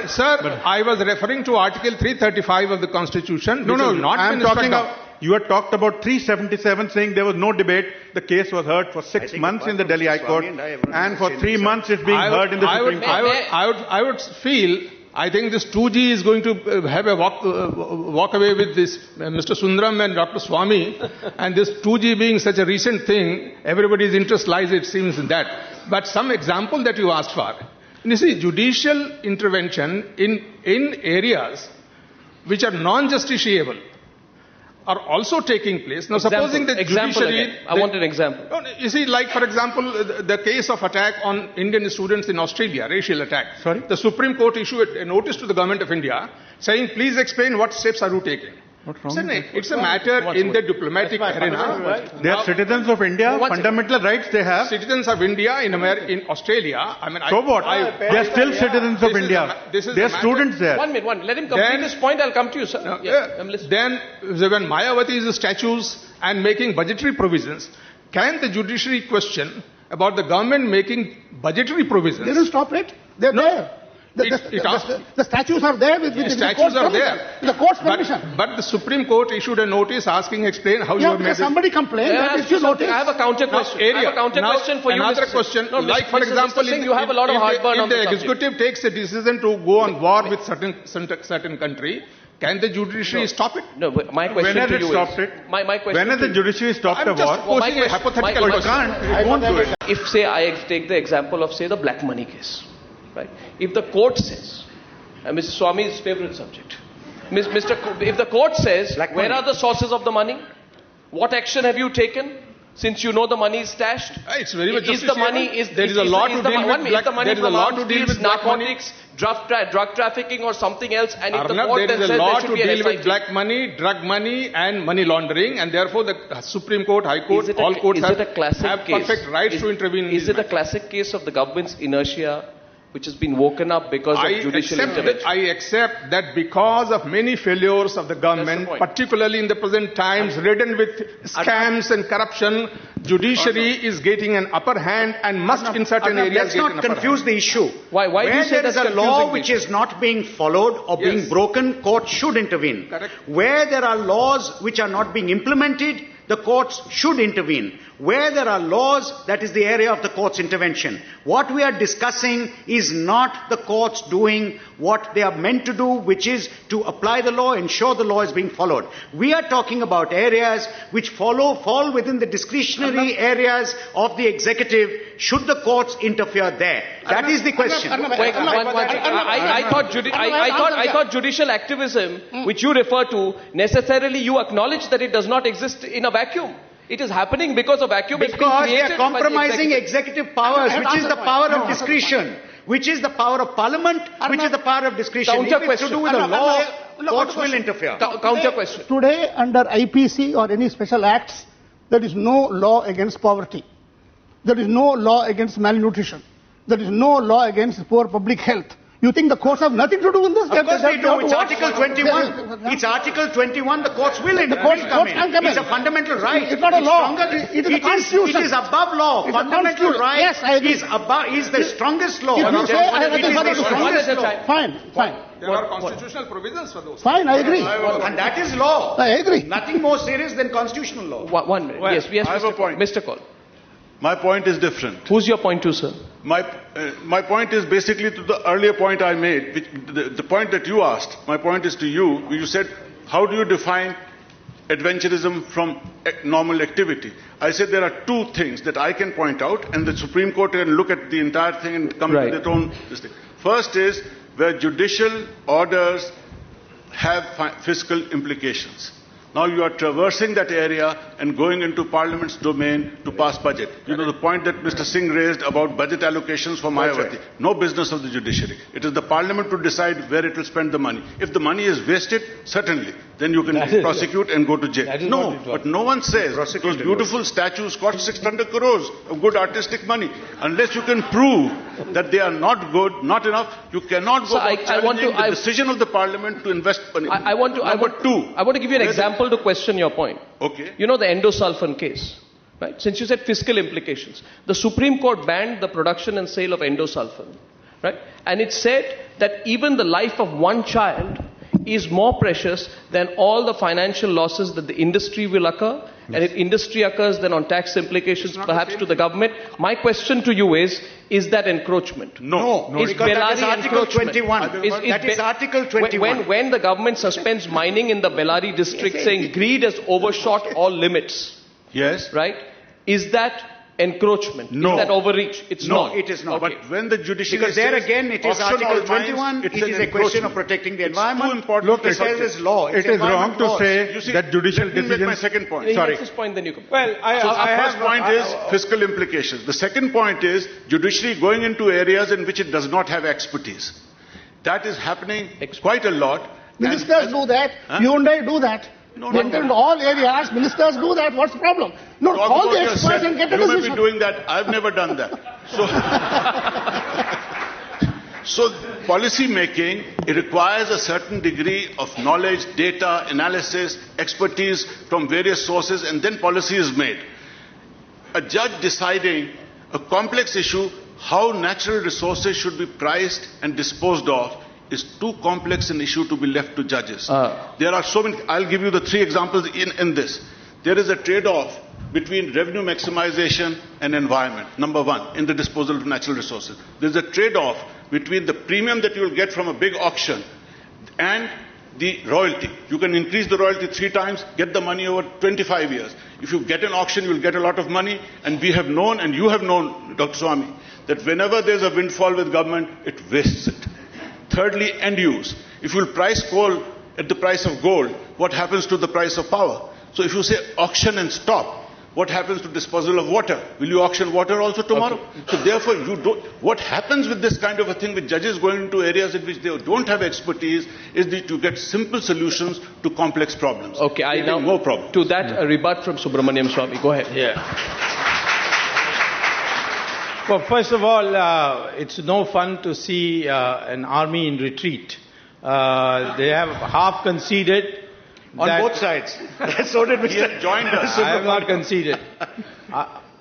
Sir, I was referring to Article 335 of the Constitution. I'm talking about... You had talked about 377, saying there was no debate. The case was heard for 6 months in the Delhi High Court, and for 3 months it's being heard in the Supreme Court. I would feel, I think this 2G is going to have a walk away with this Mr. Sundaram and Dr. Swami, and this 2G being such a recent thing, everybody's interest lies, it seems, in that. But some example that you asked for. You see, judicial intervention in areas which are non-justiciable are also taking place. Now, supposing the judiciary... I want an example. You see, like, for example, the case of attack on Indian students in Australia, racial attack. Sorry? The Supreme Court issued a notice to the government of India saying, please explain what steps are you taking. It's a matter in the diplomatic arena. They are citizens of India, fundamental rights they have. Citizens of India in Australia. I mean, so what? They are still citizens of India. They are students there. 1 minute. Let him complete this point. I'll come to you, sir. I'm listening. Then, when Mayawati is statues and making budgetary provisions, can the judiciary question about the government making budgetary provisions? They didn't stop it. They're there. The statues are there with the statues are there. The court's permission. But the Supreme Court issued a notice asking, explain how you have made somebody complained. I have a counter question. I have a counter question for you. Another question. Like, for example, you have a lot of heartburn on the executive takes a decision to go on war with certain country, can the judiciary stop it? No, but my question when to you stopped is... it? My question when has the judiciary stopped a war? Posing a hypothetical question. It won't do it. If, say, I take the example of, say, the black money case, right? If the court says, Mr. Swami's favorite subject, if the court says, where are the sources of the money? What action have you taken? Since you know the money is stashed, it's very much is the money there is a lot to deal with black, the money there is a lot to deal with narcotics, drug trafficking, or something else, and if the Arnab, court there is then a says lot there to should be deal with black money, drug money, and money laundering, and therefore the Supreme Court, High Court, all courts have perfect rights to intervene. Is it a classic case of the government's inertia, which has been woken up because of judicial intervention? I accept that because of many failures of the government, particularly in the present times, ridden with scams and corruption, judiciary is getting an upper hand and must in certain areas let's not confuse the issue. Why do you say there is a law which is not being followed or being broken, courts should intervene. Correct. Where there are laws which are not being implemented, the courts should intervene. Where there are laws, that is the area of the court's intervention. What we are discussing is not the courts doing what they are meant to do, which is to apply the law, ensure the law is being followed. We are talking about areas which fall within the discretionary areas of the executive. Should the courts interfere there? That is the question. I thought judicial activism, which you refer to, necessarily you acknowledge that it does not exist in a vacuum. It is happening because a vacuum because they are compromising executive powers, which is the power of discretion, which is the power of parliament, which is the power of discretion. Counter if it's to do with the law, courts will interfere. Counter question. Today, under IPC or any special acts, there is no law against poverty. There is no law against malnutrition. There is no law against poor public health. You think the courts have nothing to do with this? Of course they do. It's Article 21. It's Article 21. The courts will come in. It's a fundamental right. It's not a law. It is a constitution. It is above law. Fundamental right yes, I agree. is the strongest law. If you say it is the strongest law. Fine. There are constitutional provisions for those. Fine, I agree. And that is law. I agree. Nothing more serious than constitutional law. 1 minute. Well, yes, I have a point. Mr. Kaul. My point is different. Who's your point to, sir? My point is basically to the earlier point I made, the point that you asked. My point is to you. You said, how do you define adventurism from normal activity? I said there are two things that I can point out, and the Supreme Court can look at the entire thing and come to their own thing. First is where judicial orders have fiscal implications. Now you are traversing that area and going into Parliament's domain to pass budget. You know the point that Mr. Singh raised about budget allocations for Mayawati. Right. No business of the judiciary. It is the Parliament to decide where it will spend the money. If the money is wasted, certainly, then you can prosecute and go to jail. No, but no one says those beautiful statues cost 600 crores of good artistic money. Unless you can prove that they are not good, not enough, you cannot go about challenging the decision of the Parliament to invest money. I want to give you an example to question your point. Okay. You know the endosulfan case, right? Since you said fiscal implications, the Supreme Court banned the production and sale of endosulfan, right? And it said that even the life of one child is more precious than all the financial losses that the industry will occur. And if industry occurs, then on tax implications, perhaps to the government. My question to you is that encroachment? No. Is that is Article 21. That is Article 21. When the government suspends mining in the Bellary district saying greed has overshot all limits. Yes. Right? Is that encroachment? No. Is that overreach? It's No, not. it is not. Okay. But when the judiciary Because there says again, it is auction all Article mines, 21. It it's is an a question of encroachment. protecting the It's environment. too important. Look, It says it's law. It's it is wrong environment to laws. say You see, that judicial let me make my decisions. second point. He Sorry. makes his point, then you come. Well, First point is fiscal implications. The second point is judiciary going into areas in which it does not have expertise. That is happening quite a lot. Ministers do that. Huh? You and I do that. No, They no, enter no. into all areas. Ministers do that. What's the problem? No, Talk call about the experts yourself. and get a You may decision. be doing that. I've never done that. So policy making, it requires a certain degree of knowledge, data, analysis, expertise from various sources, and then policy is made. A judge deciding a complex issue, how natural resources should be priced and disposed of, is too complex an issue to be left to judges. There are so many. I'll give you the three examples in this. There is a trade-off between revenue maximization and environment, number one, in the disposal of natural resources. There's a trade-off between the premium that you will get from a big auction and the royalty. You can increase the royalty 3 times, get the money over 25 years. If you get an auction, you will get a lot of money, and we have known, and you have known, Dr. Swami, that whenever there's a windfall with government, it wastes it. Thirdly, end use. If you will price coal at the price of gold, what happens to the price of power? So if you say auction and stop, what happens to disposal of water? Will you auction water also tomorrow? Okay. So therefore, what happens with this kind of a thing, with judges going into areas in which they don't have expertise, is that you get simple solutions to complex problems. Okay, I now more problems. To that, a rebut from Subramaniam Swamy. Go ahead. Yeah. Well, first of all, it's no fun to see an army in retreat. They have half conceded. On both sides. So did He has joined us. I have not conceded.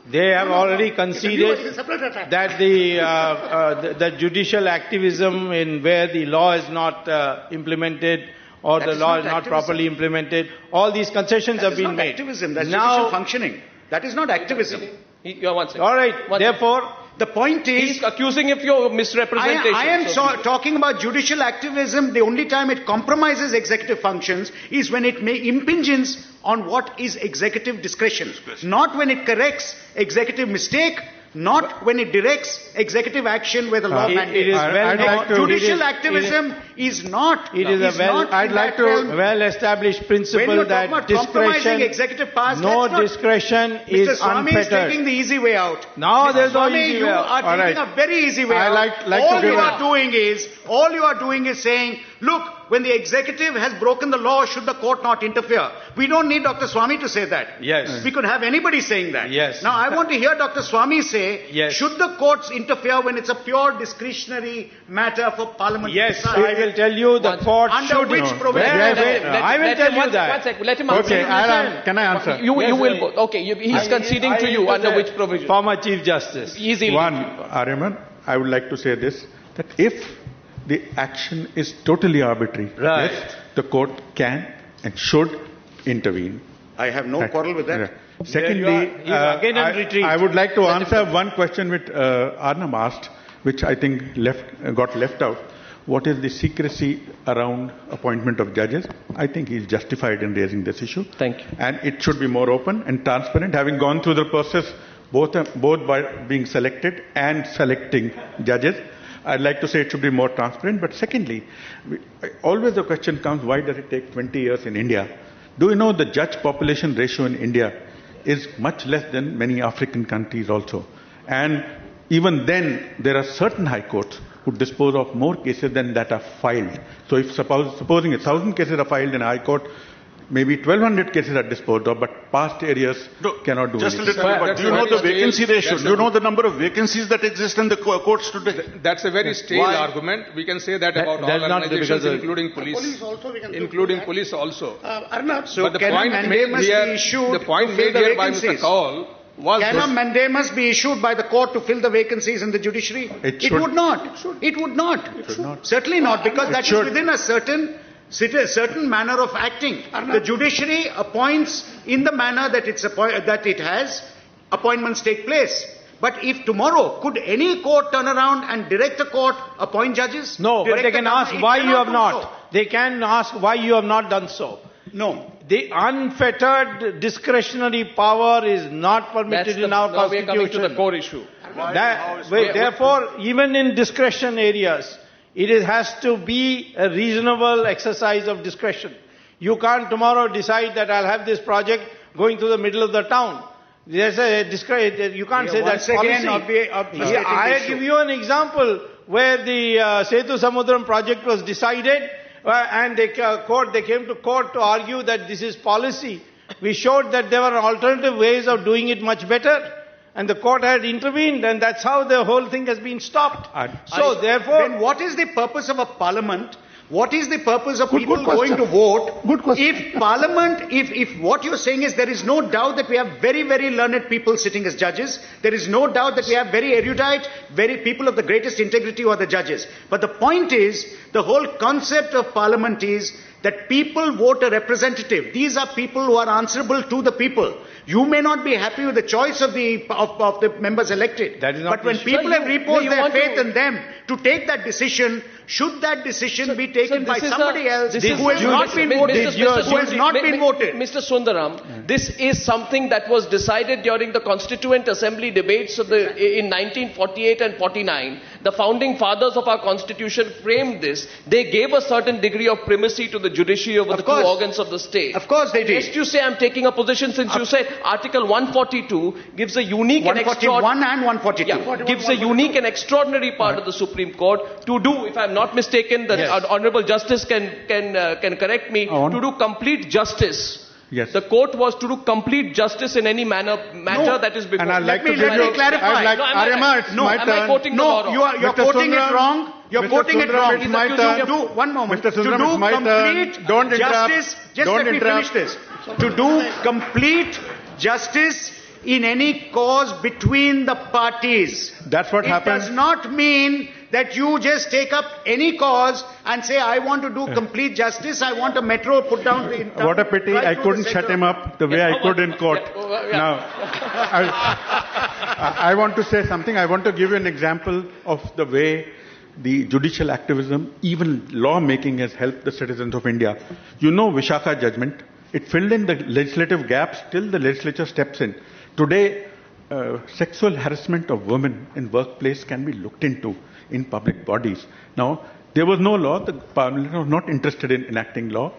They have already conceded that the judicial activism in where the law is not implemented or the law is not properly implemented, all these concessions have been made. Activism. That's now, judicial functioning. That is not activism. You're one second. All right. Therefore, the point is, he's accusing of your misrepresentation. I am talking about judicial activism. The only time it compromises executive functions is when it impinges on what is executive discretion. Not when it corrects executive mistake, not when it directs executive action where the law mandates. Judicial activism is not. It is a well-established principle that discretion, executive powers, no discretion is Mr. Swami unfettered. is taking the easy way out. Now there's no Swami, easy way out. You are taking a very easy way out. All you are doing is saying, look, when the executive has broken the law, should the court not interfere? We don't need Dr. Swami to say that. Yes. We could have anybody saying that. Yes. Now I want to hear Dr. Swami say, yes, should the courts interfere when it's a pure discretionary matter for Parliament to decide? I will tell you the court under should. which provision? I will tell you that. One second, let him answer. Okay, can I answer? You will both. Okay, he's conceding to you under which provision? Former Chief Justice. Easy. One, Aryaman, I would like to say this, that if the action is totally arbitrary, right, yes, the court can and should intervene. I have no quarrel with that. Secondly, I would like to answer one question which Arnab asked, which I think got left out. What is the secrecy around appointment of judges? I think he is justified in raising this issue. Thank you. And it should be more open and transparent, having gone through the process both by being selected and selecting judges. I'd like to say it should be more transparent. But secondly, always the question comes, why does it take 20 years in India? Do you know the judge population ratio in India is much less than many African countries also? And even then, there are certain high courts who dispose of more cases than that are filed. So if supposing 1,000 cases are filed in a high court, maybe 1,200 cases are disposed of, but past areas cannot do just anything. Just a little bit, but do you know the vacancy ratio? Do you know the number of vacancies that exist in the courts today? That's a very stale argument. We can say that about all organizations, including police. Including police also. Arnab, so but the point made here by Mr. Kaul was... Can a mandamus be issued by the court to fill the vacancies in the judiciary? It would not. It would not. Certainly not, because that is within a certain manner of acting. The judiciary appoints in the manner that it has, appointments take place. But if tomorrow, could any court turn around and direct a court appoint judges? No, but they can ask why you have not. They can ask why you have not done so. No. The unfettered discretionary power is not permitted in our now we are coming to constitution. the core issue. Therefore, even in discretion areas, it has to be a reasonable exercise of discretion. You can't tomorrow decide that I'll have this project going to the middle of the town. There's a you can't say that's policy. I give you an example where the Setu Samudram project was decided and they came to court to argue that this is policy. We showed that there were alternative ways of doing it much better. And the court had intervened, and that's how the whole thing has been stopped. Therefore, then what is the purpose of a parliament? What is the purpose of people going to vote? Good question. If parliament, if what you're saying is there is no doubt that we have very, very learned people sitting as judges, there is no doubt that we have very erudite, very people of the greatest integrity who are the judges. But the point is, the whole concept of parliament is that people vote a representative. These are people who are answerable to the people. You may not be happy with the choice of the members elected. But when people have reposed their faith in them to take that decision, should that decision be taken by somebody else who has not been voted? Mr. Sundaram, this is something that was decided during the Constituent Assembly debates in 1948 and 49. The founding fathers of our Constitution framed this. They gave a certain degree of primacy to the judiciary over the two organs of the state. Of course they did. Lest you say I'm taking a position since you said Article 142 gives a unique 141 and 142. Gives a unique and extraordinary part of the Supreme Court to do, if I'm not mistaken, the Honourable Justice can correct me, to do complete justice. Yes. The court was to do complete justice in any matter that is before. And I'd like let me clarify. Arima, it's my turn. Am I quoting the law wrong? You're quoting it wrong. You're quoting it wrong. It's my turn. One moment. Mr. Sundaram, it's my turn. Don't interrupt. Justice, let me finish this. To do complete justice in any cause between the parties. That's what happens. It does not mean that you just take up any cause and say, I want to do complete justice, I want a metro put down the entire... What a pity, I couldn't shut him up the way I could in court. Now, I want to say something. I want to give you an example of the way the judicial activism, even lawmaking, has helped the citizens of India. You know Vishakha judgment. It filled in the legislative gaps till the legislature steps in. Today, sexual harassment of women in workplace can be looked into in public bodies. Now, there was no law. The Parliament was not interested in enacting law.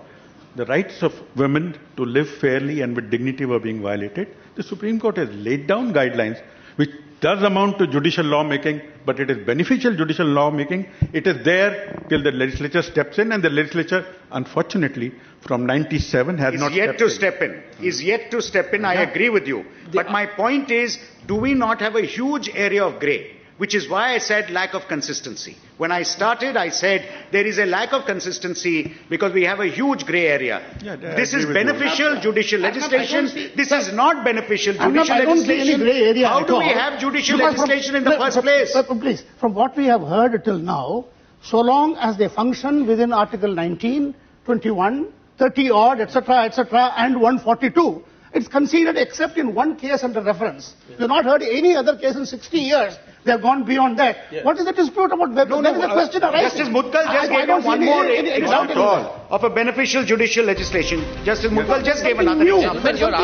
The rights of women to live fairly and with dignity were being violated. The Supreme Court has laid down guidelines which does amount to judicial lawmaking, but it is beneficial judicial lawmaking. It is there till the legislature steps in, and the legislature, unfortunately, from 97 has not stepped in. Is yet to step in, I agree with you. But my point is, do we not have a huge area of grey? Which is why I said lack of consistency. When I started, I said there is a lack of consistency because we have a huge grey area. This is beneficial judicial legislation. This is not beneficial judicial legislation. How do we have judicial legislation in the first place? Please, from what we have heard till now, so long as they function within Article 19, 21, 30 odd, etc., and 142, it's conceded except in one case under reference. You've not heard any other case in 60 years. They have gone beyond that. Yeah. What is the dispute about that? There is a question arising. Justice Mudgal just gave one more example of a beneficial judicial legislation. Justice Mudgal just gave another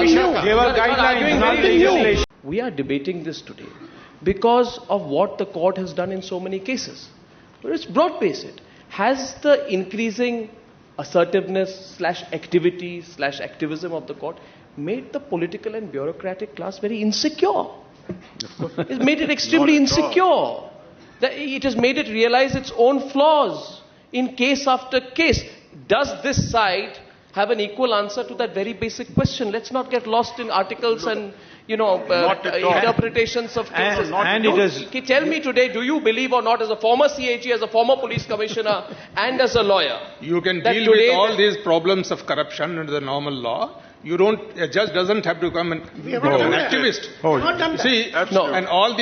example. We are debating this today because of what the court has done in so many cases. But it's broad-based. Has the increasing assertiveness / activity / activism of the court made the political and bureaucratic class very insecure? It's made it extremely insecure. It has made it realize its own flaws in case after case. Does this side have an equal answer to that very basic question? Let's not get lost in articles and interpretations of cases. Tell me today, do you believe or not, as a former CAG, as a former police commissioner, and as a lawyer, you can deal with all these problems of corruption under the normal law? You don't. A judge doesn't have to come and be an activist. And all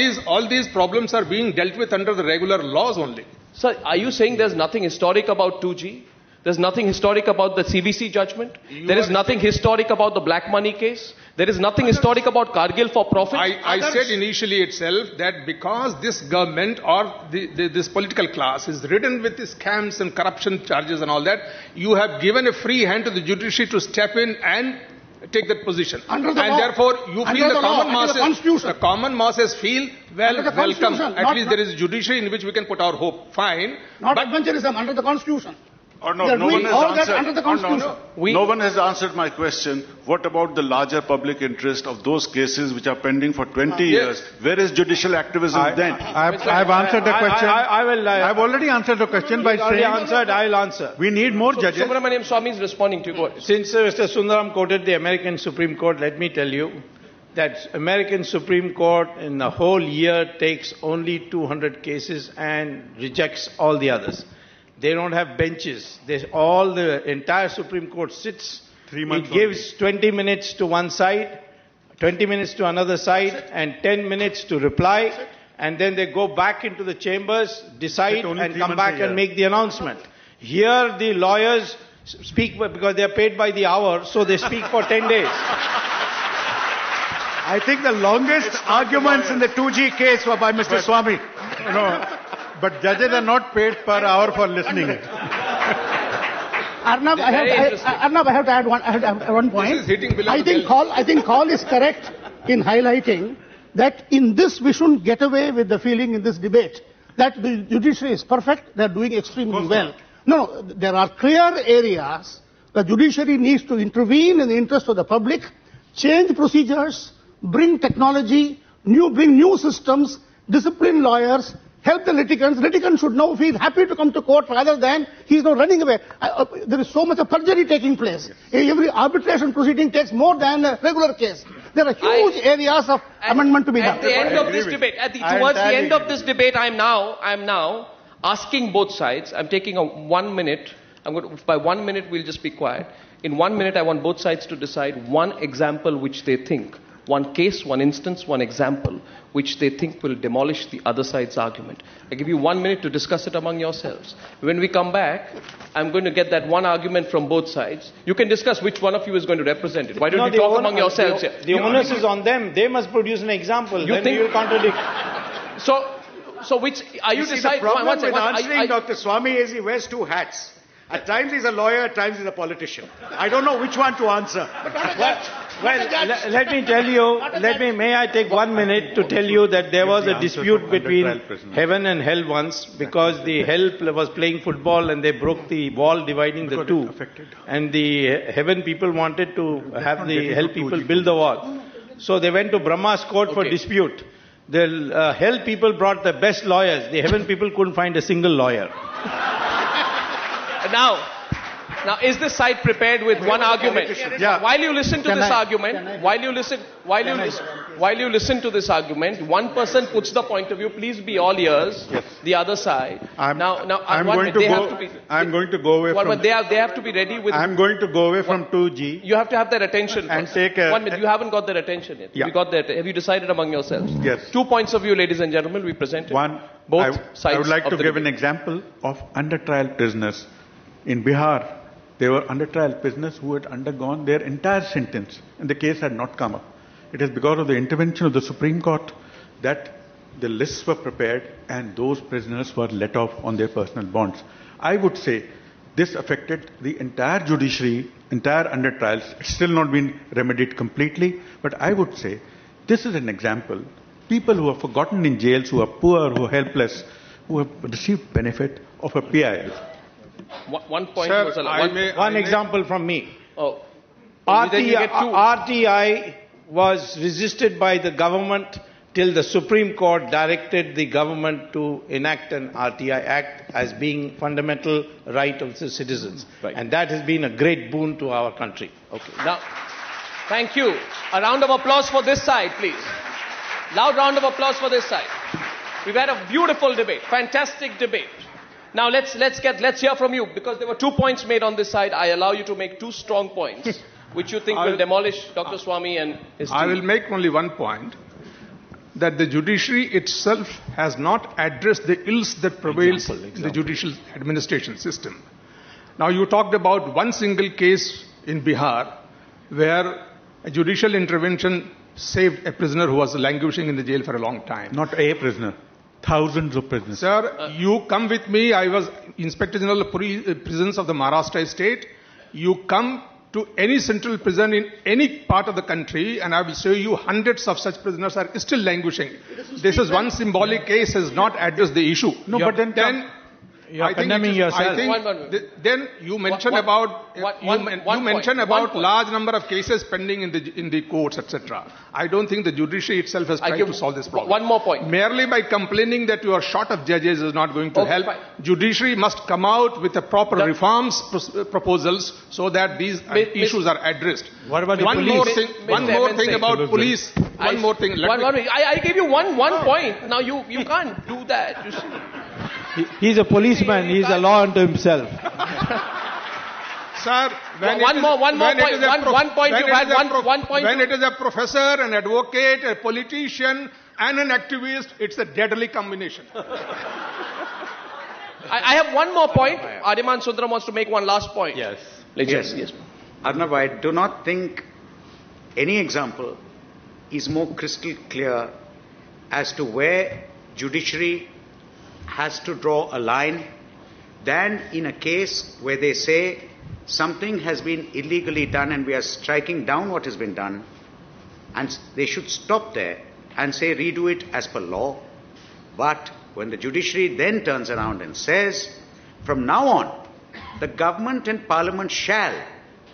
these problems are being dealt with under the regular laws only. Sir, are you saying there's nothing historic about 2G? There's nothing historic about the CVC judgment. There is nothing historic about the black money case. There is nothing historic about Kargil for profit. I said initially itself that because this government or this political class is ridden with scams and corruption charges and all that, you have given a free hand to the judiciary to step in and take that position. Therefore, you feel the common masses feel, welcome. At least there is a judiciary in which we can put our hope. Fine. Not adventurism, under the Constitution. No one has answered my question. What about the larger public interest of those cases which are pending for 20 years? Where is judicial activism then? I've answered the question. I've already answered the question by saying... I'll answer. We need more judges. Subramaniam Swami is responding to you. Since Mr. Sundaram quoted the American Supreme Court, let me tell you that American Supreme Court in the whole year takes only 200 cases and rejects all the others. They don't have benches. The entire Supreme Court sits. 3 months. It gives 20 minutes to one side, 20 minutes to another side, and 10 minutes to reply. And then they go back into the chambers, decide, and come back and make the announcement. Here the lawyers speak because they are paid by the hour, so they speak for 10 days. I think the longest arguments in the 2G case were by Mr. Swami. No. But judges are not paid per hour for listening. Arnab, I have to add one point. This is hitting below I think Kaul is correct in highlighting that in this we shouldn't get away with the feeling in this debate that the judiciary is perfect, they are doing extremely well. No, there are clear areas the judiciary needs to intervene in the interest of the public, change procedures, bring technology, bring new systems, discipline lawyers, help the litigants. Litigants should now feel happy to come to court rather than he's now running away. There is so much of perjury taking place. Every arbitration proceeding takes more than a regular case. There are huge areas of amendment to be done. At the end of this debate, towards the end of this debate, I'm now asking both sides. I'm taking 1 minute. By 1 minute, we'll just be quiet. In 1 minute, I want both sides to decide one example which they think, one case, one instance, one example, which they think will demolish the other side's argument. I give you 1 minute to discuss it among yourselves. When we come back, I'm going to get that one argument from both sides. You can discuss which one of you is going to represent it. Why don't you talk among yourselves here? The onus is on them. They must produce an example. Then you will contradict. So which are you deciding? The problem with answering Dr. Swami is he wears two hats. At times he's a lawyer, at times he's a politician. I don't know which one to answer. Let me tell you, may I take 1 minute to tell you that there was a dispute between heaven and hell once because the hell was playing football and they broke the wall dividing the two. And the heaven people wanted to have the hell people build the wall. So they went to Brahma's court for dispute. The hell people brought the best lawyers. The heaven people couldn't find a single lawyer. Now, is this side prepared with one argument? Yeah. While you listen to this argument, while you listen to this argument, one person puts the point of view. Please be all ears. Yes. The other side. I'm going to go away from. But they have to be ready with. I'm going to go away from 2G. You have to have their attention. And take a. 1 minute. You haven't got their attention yet. Yeah. Have you decided among yourselves? Yes. 2 points of view, ladies and gentlemen. We presented. Both sides. I would like to give an example of under trial prisoners in Bihar. There were under trial prisoners who had undergone their entire sentence and the case had not come up. It is because of the intervention of the Supreme Court that the lists were prepared and those prisoners were let off on their personal bonds. I would say this affected the entire judiciary, entire under trials. It's still not been remedied completely, but I would say this is an example. People who are forgotten in jails, who are poor, who are helpless, who have received benefit of a PIL. One point Sir, was allowed. One example from me. RTI was resisted by the government till the Supreme Court directed the government to enact an RTI Act as being fundamental right of the citizens. Right. And that has been a great boon to our country. Okay. Now, thank you. A round of applause for this side, please. Loud round of applause for this side. We've had a beautiful debate, fantastic debate. Now let's hear from you, because there were 2 points made on this side. I allow you to make 2 strong points, which you think will demolish Dr. Swami and his team. I will make only 1 point, that the judiciary itself has not addressed the ills that prevails in the judicial administration system. Now, you talked about one single case in Bihar where a judicial intervention saved a prisoner who was languishing in the jail for a long time. Not a prisoner, thousands of prisoners. Sir, you come with me. I was Inspector General of Prisons of the Maharashtra state. You come to any central prison in any part of the country and I will show you hundreds of such prisoners are still languishing. This is one symbolic case has not addressed the issue. No, but then you're condemning yourself. Then you mention about large number of cases pending in the courts, etc. I don't think the judiciary itself has tried to solve this problem. One more point. Merely by complaining that you are short of judges is not going to help. Fine. Judiciary must come out with the proper reforms proposals so that these issues are addressed. What about the police? One more thing about police. One more thing. I gave you one point. Now you can't do that. You see. He's a policeman. He's a law unto himself. Sir, when it is a professor, an advocate, a politician, and an activist, it's a deadly combination. I have one more point. Adiman Sundaram wants to make one last point. Yes. Yes. Arnab, I do not think any example is more crystal clear as to where judiciary has to draw a line than in a case where they say something has been illegally done and we are striking down what has been done, and they should stop there and say redo it as per law. But when the judiciary then turns around and says from now on the government and parliament shall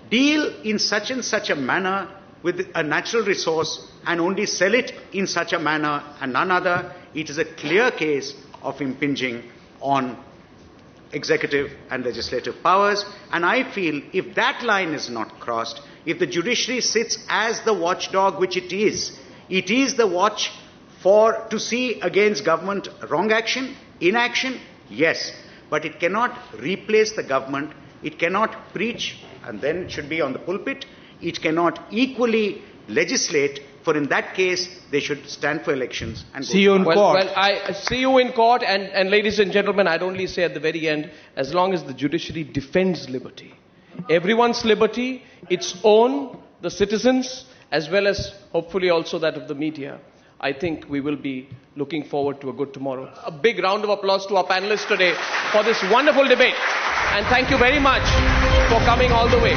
deal in such and such a manner with a natural resource and only sell it in such a manner and none other, it is a clear case of impinging on executive and legislative powers. And I feel if that line is not crossed, if the judiciary sits as the watchdog, which it is the watch to see against government wrong action, inaction, yes, but it cannot replace the government, it cannot preach and then it should be on the pulpit, it cannot equally legislate. For in that case, they should stand for elections and see you in court. Well, I see you in court, and ladies and gentlemen, I'd only say at the very end, as long as the judiciary defends liberty, everyone's liberty, its own, the citizens, as well as hopefully also that of the media, I think we will be looking forward to a good tomorrow. A big round of applause to our panelists today for this wonderful debate, and thank you very much for coming all the way.